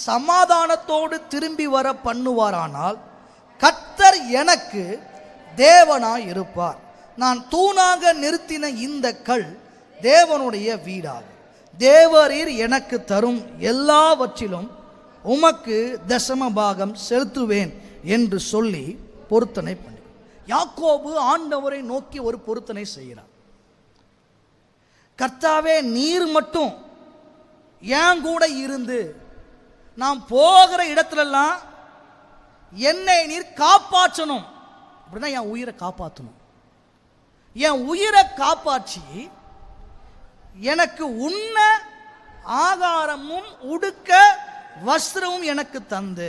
சமாதானத்தோடு திரும்பி வர பண்ணுவாரானால் கர்த்தர் எனக்கு தேவனாய் இருப்பார். நான் தூணாக நிறுத்தின இந்த கல் தேவனுடைய வீடாகும். தேவரீர் எனக்கு தரும் எல்லாவற்றிலும் உமக்கு தசம பாகம் செலுத்துவேன் என்று சொல்லி பொருத்தனை பண்ணி, யாக்கோபு ஆண்டவரை நோக்கி ஒரு பொருத்தனை செய்கிறார். கர்த்தாவே, நீர் மட்டும் என் கூட இருந்து நான் போகிற இடத்துலலாம் என்னை நீர் காப்பாற்றணும். அப்படின்னா என் உயிரை காப்பாற்றணும். என் உயிரை காப்பாற்றி எனக்கு உண்ண ஆகாரமும் உடுக்க வஸ்திரமும் எனக்கு தந்து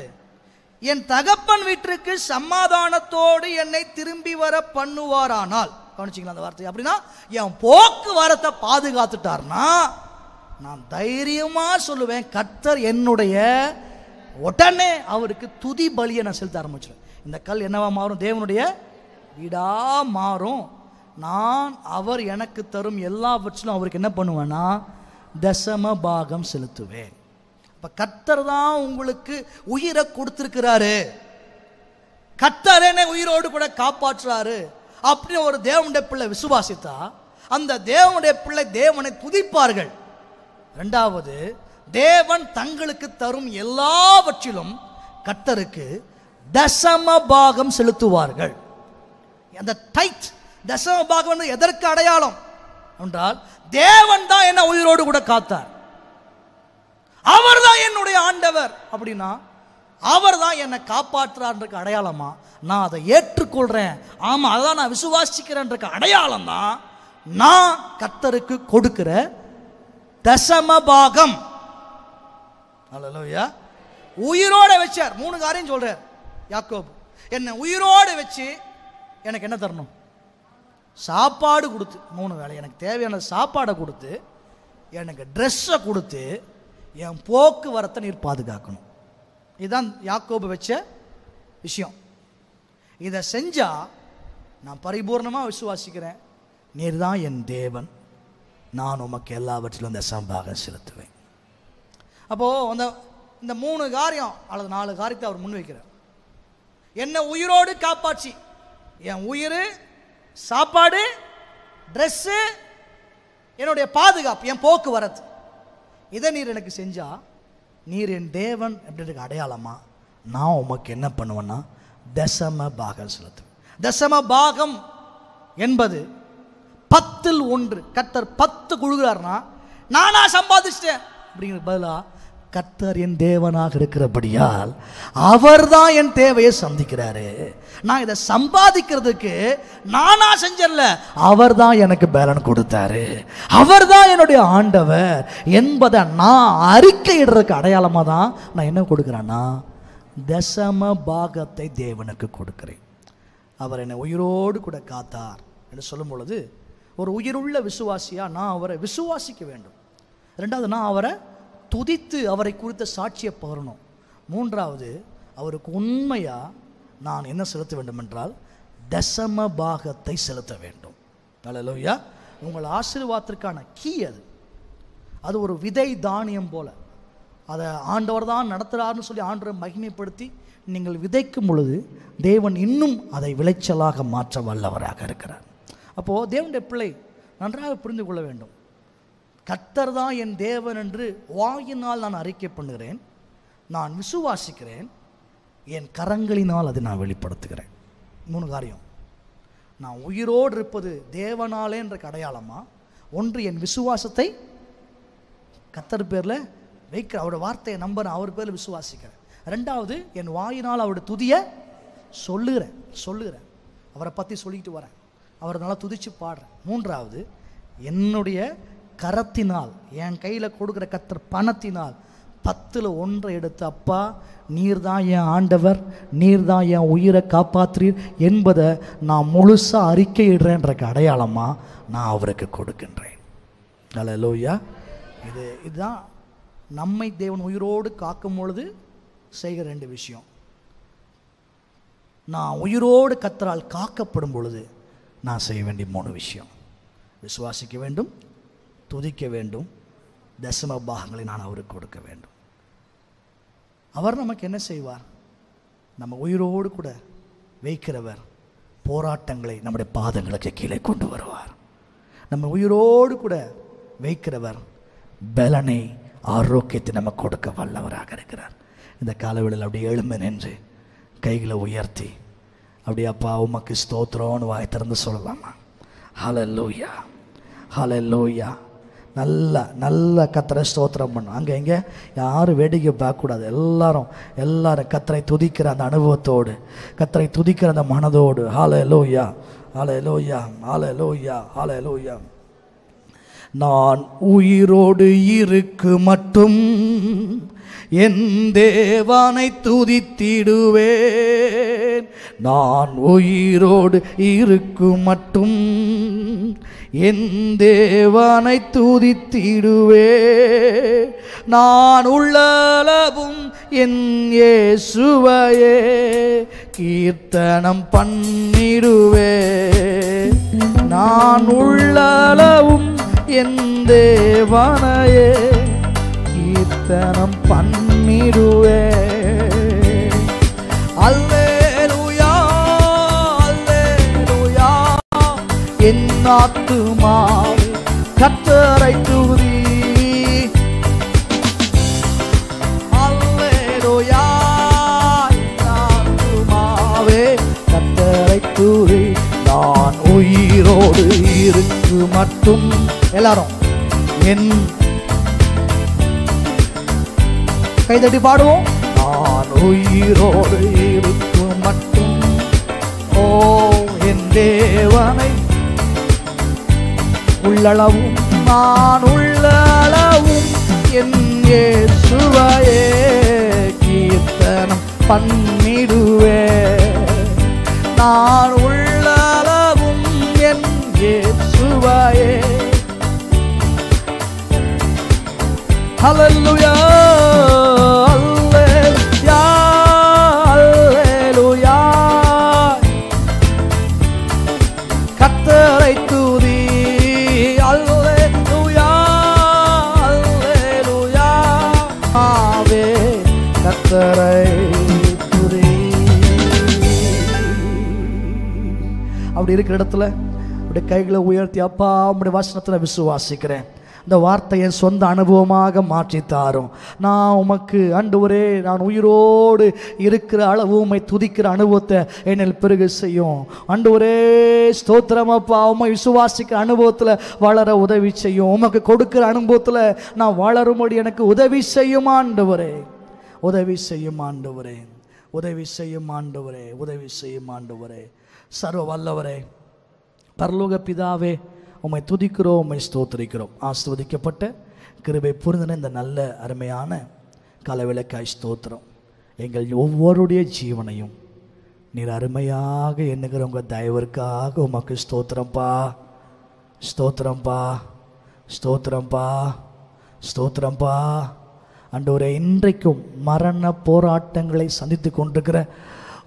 என் தகப்பன் வீட்டிற்கு சமாதானத்தோடு என்னை திரும்பி வர பண்ணுவாரானால், கவனிச்சிங்களா அந்த வார்த்தை, அப்படின்னா என் போக்குவரத்தை பாதுகாத்துட்டார்னா நான் தைரியமா சொல்லுவேன், கர்த்தர் என்னுடைய, உடனே அவருக்கு துதி பலியை நான் செலுத்த ஆரம்பிச்சிடுவேன். இந்த கல் என்னவா மாறும், தேவனுடைய வீடா மாறும். நான் அவர் எனக்கு தரும் எல்லாவற்றிலும் அவருக்கு என்ன பண்ணுவேன்னா தசம பாகம் செலுத்துவேன். இப்ப கர்த்தர் தான் உங்களுக்கு உயிரை கொடுத்திருக்கிறாரு, கர்த்தர் என்னை உயிரோடு கூட காப்பாற்றுறாரு அப்படின்னு ஒரு தேவனுடைய பிள்ளை விசுவாசித்தா அந்த தேவனுடைய பிள்ளை தேவனை துதிப்பார்கள். இரண்டாவது, தேவன் தங்களுக்கு தரும் எல்லாவற்றிலும் கர்த்தருக்கு தசம பாகம் செலுத்துவார்கள். அந்த டைத், தசம பாகம் எதற்கு அடையாளம்? என்றால் தேவன் தான் என்ன உயிரோடு கூட காத்தார். அவர் தான் என்னுடைய ஆண்டவர் அப்படின்னா அவர் தான் என்னை காப்பாற்றுறார்ன்ற அடையாளமா நான் அதை ஏற்றுக்கொள்றேன். ஆமா, அதான் நான் விசுவாசிக்கிறேன்ற அடையாளம் தான் நான் கர்த்தருக்கு கொடுக்கிற தசம பாகம். அல்லேலூயா. உயிரோட வச்சார். 3 காரியம் சொல்றார் யாக்கோபு. என்ன உயிரோடு வச்சு எனக்கு என்ன தரணும்? சாப்பாடு கொடுத்து, 3 வேளை எனக்கு தேவையான சாப்பாடை கொடுத்து, எனக்கு ட்ரெஸ்ஸை கொடுத்து, என் போக்குவரத்தை நீர் பாதுகாக்கணும். இதுதான் யாக்கோபு வச்ச விஷயம். இதை செஞ்சா நான் பரிபூர்ணமாக விசுவாசிக்கிறேன், நீர் தான் என் தேவன், நான் உமக்கு எல்லாவற்றிலும் இந்த சம்பாகம் செலுத்துவேன். அப்போது இந்த 3 காரியம் அல்லது 4 காரியத்தை அவர் முன்வைக்கிறார். என்னை உயிரோடு காப்பாற்றி, என் உயிர், சாப்பாடு, ட்ரெஸ்ஸு, என்னுடைய பாதுகாப்பு, என் போக்குவரத்து, இதை நீர் எனக்கு செஞ்சா நீர் என் தேவன் அப்படின்ற அடையாளமா நான் உமக்கு என்ன பண்ணுவேன்னா தசம பாகம் செலுத்துவேன். தசம பாகம் என்பது 10ல் 1. கர்த்தர் 10 கொடுக்குறாருன்னா நானா சம்பாதிச்சிட்டேன் அப்படிங்கிற பதிலாக கர்த்தர் என் தேவனாக இருக்கிறபடியால் அவர் தான் என் தேவையை சந்திக்கிறாரு. நான் இதை சம்பாதிக்கிறதுக்கு நானா செஞ்சல, அவர் தான் எனக்கு பேலன் கொடுத்தாரு, அவர் தான் என்னுடைய ஆண்டவர் என்பதை நான் அறிக்கையிடுறதுக்கு அடையாளமாக தான் நான் என்ன கொடுக்குறேன்னா தசம பாகத்தை தேவனுக்கு கொடுக்கிறேன். அவர் என்னை உயிரோடு கூட காத்தார் என்று சொல்லும் பொழுது ஒரு உயிருள்ள விசுவாசியாக நான் அவரை விசுவாசிக்க வேண்டும். 2வது, நான் அவரை துதித்து அவரை குறித்த சாட்சியை பகரணும். 3வது, அவருக்கு உண்மையாக நான் என்ன செலுத்த வேண்டும் என்றால் தசம பாகத்தை செலுத்த வேண்டும். அல்லேலூயா. உங்கள் ஆசீர்வாதத்திற்கான கீ அது ஒரு விதை தானியம் போல. அதை ஆண்டவர் தான் நடத்துகிறார்னு சொல்லி ஆண்டவரை மகிமைப்படுத்தி நீங்கள் விதைக்கும் பொழுது தேவன் இன்னும் அதை விளைச்சலாக மாற்ற வல்லவராக இருக்கிறார். அப்போது தேவனுடைய பிள்ளை நன்றாக புரிந்து கொள்ள வேண்டும். கர்த்தர் தான் என் தேவன் என்று வாயினால் நான் அறிக்கை பண்ணுகிறேன், நான் விசுவாசிக்கிறேன், என் கரங்களினால் அதை நான் வெளிப்படுத்துகிறேன். 3 காரியம். நான் உயிரோடு இருப்பது தேவனாலே என்ற அடையாளமா? 1, என் விசுவாசத்தை கர்த்தர் பேரில் வைக்கிற, அவருடைய வார்த்தையை நம்புறேன், அவர் பேரில் விசுவாசிக்கிறேன். 2வது, என் வாயினால் அவருடைய துதியை சொல்லுகிறேன், அவரை பற்றி சொல்லிக்கிட்டு வரேன், அவரை நல்லா துதித்து பாடுறேன். 3வது, என்னுடைய கரத்தினால், என் கையில் கொடுக்குற கர்த்தர் பணத்தினால் 10ல் 1 எடுத்து, அப்பா நீர் தான் என் ஆண்டவர், நீர் தான் என் உயிரை காப்பாற்றுறீர் என்பதை நான் முழுசாக அறிக்கையிடுறேன்ற அடையாளமாக நான் அவருக்கு கொடுக்கின்றேன். அல்லேலூயா. இதுதான் நம்மை தேவன் உயிரோடு காக்கும் பொழுது செய்கிற 2 விஷயம். நான் உயிரோடு கர்த்தரால் காக்கப்படும் பொழுது நான் செய்ய வேண்டிய 3 விஷயம். விசுவாசிக்க வேண்டும், துதிக்க வேண்டும், தசம பாகங்களை நான் அவருக்கு கொடுக்க வேண்டும். அவர் நமக்கு என்ன செய்வார்? நம்ம உயிரோடு கூட வைக்கிறவர் போராட்டங்களை நம்முடைய பாதங்களுக்கு கீழே கொண்டு வருவார். நம்ம உயிரோடு கூட வைக்கிறவர் பலனை, ஆரோக்கியத்தை நமக்கு கொடுக்க வல்லவராக இருக்கிறார். இந்த காலவேளையில் அப்படியே எழும்பி நின்று கைகளை உயர்த்தி அப்படியே அப்பா உமக்கு ஸ்தோத்திரம்னு வாய் திறந்து சொல்லலாமா? ஹல்லேலூயா, ஹல்லேலூயா. நல்ல கர்த்தரை ஸ்தோத்திரம் பண்ணும். அங்கே இங்கே யாரும் வேடிக்கை பார்க்கக்கூடாது. எல்லாரும் கர்த்தரை துதிக்கிற அந்த அனுபவத்தோடு, கர்த்தரை துதிக்கிற அந்த மனதோடு. ஹல்லேலூயா, ஹல்லேலூயா, ஹல்லேலூயா, ஹல்லேலூயா. நான் உயிரோடு இருக்கு மட்டும் என் தேவனை துதித்திடுவேன். நான் உயிரோடு இருக்கு மட்டும் என் தேவனை துதித்திடுவேன். நான் உள்ளளவும் என் இயேசுவையே கீர்த்தனம் பண்ணிடுவேன். நான் உள்ளளவும் என் தேவனையே கீர்த்தனம் பண்ணிடுவேன். அல்லேலூயா, அல்லேலூயா. என் ஆத்துமாவே கர்த்தரை துதி. அல்லேலூயா, என் ஆத்துமாவே கர்த்தரை துதி. நான் உயிரோடு இருக்கு மட்டும் எல்லாரும் என் கைதட்டி பாடுவோம். நான் உயிரோடு இருக்கும் மட்டும் ஓ என் தேவனை உள்ளளவும் நான் உள்ளளவும் என் இயேசுவையே கீர்த்தனம் பண்ணிடுவே. நான் உள்ளளவும் என் இயேசுவையே. ஹல்லேலூயா ஹல்லேலூயா ஹல்லேலூயா. கர்த்தரை துதி. ஹல்லேலூயா ஹல்லேலூயா. ஆவே கர்த்தரை துதி. அப்படி இருக்கிற இடத்துல அப்படி கைகளை உயர்த்தி, அப்பா உம்முடைய வசனத்தில் விசுவாசிக்கிறேன், இந்த வார்த்தை என் சொந்த அனுபவமாக மாற்றித்தாரும். நான் உமக்கு ஆண்டவரே, நான் உயிரோடு இருக்கிற அளவு உம்மை துதிக்கிற அனுபவத்தை என்னில் பெருக செய்யும். ஆண்டவரே ஸ்தோத்திரம் அப்பா. உம்மை விசுவாசிக்கிற அனுபவத்தில் வளர உதவி செய்யும். உமக்கு கொடுக்கிற அனுபவத்தில் நான் வளரும்படி எனக்கு உதவி செய்யும் ஆண்டவரே. உதவி செய்யும் ஆண்டவரே. உதவி செய்யும் ஆண்டவரே. உதவி செய்யும் ஆண்டவரே. சர்வ வல்லவரே, பரலோக பிதாவே, உம்மை துதிக்கிறோம், உம்மை ஸ்தோத்திரிக்கிறோம். ஆசீர்வதிக்கப்பட்ட கிருபை புரிந்தின இந்த நல்ல அருமையான காலவேளைக்காய் ஸ்தோத்திரம். எங்கள் ஒவ்வொருடைய ஜீவனையும் நீர் அருமையாக எண்ணுகிற உங்கள் தயவிற்காக உமக்கு ஸ்தோத்திரம்பா. ஸ்தோத்திரம்பா. ஸ்தோத்திரம்பா. ஸ்தோத்திரம்பா. ஆண்டவரே, இன்றைக்கும் மரண போராட்டங்களை சந்தித்து கொண்டிருக்கிற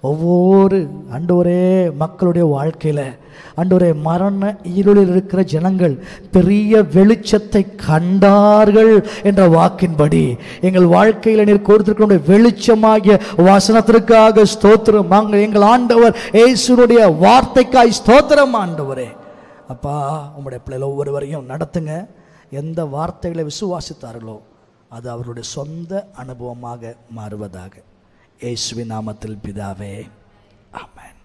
ஒவ்வொரு ஆண்டவரே மக்களுடைய வாழ்க்கையில் ஆண்டவரே மரண இருளில் இருக்கிற ஜனங்கள் பெரிய வெளிச்சத்தை கண்டார்கள் என்ற வாக்கின்படி எங்கள் வாழ்க்கையில் நீர் கொடுத்திருக்கிற வெளிச்சமாகிய வசனத்திற்காக ஸ்தோத்திரம். எங்கள் ஆண்டவர் இயேசுனுடைய வார்த்தைக்காய் ஸ்தோத்திரம் ஆண்டவரே. அப்பா, உங்களுடைய பிள்ளைகள் ஒவ்வொருவரையும் நடத்துங்க. எந்த வார்த்தைகளை விசுவாசித்தார்களோ அது அவருடைய சொந்த அனுபவமாக மாறுவதாக. இயேசுவின் நாமத்தில் பிதாவே, ஆமென்.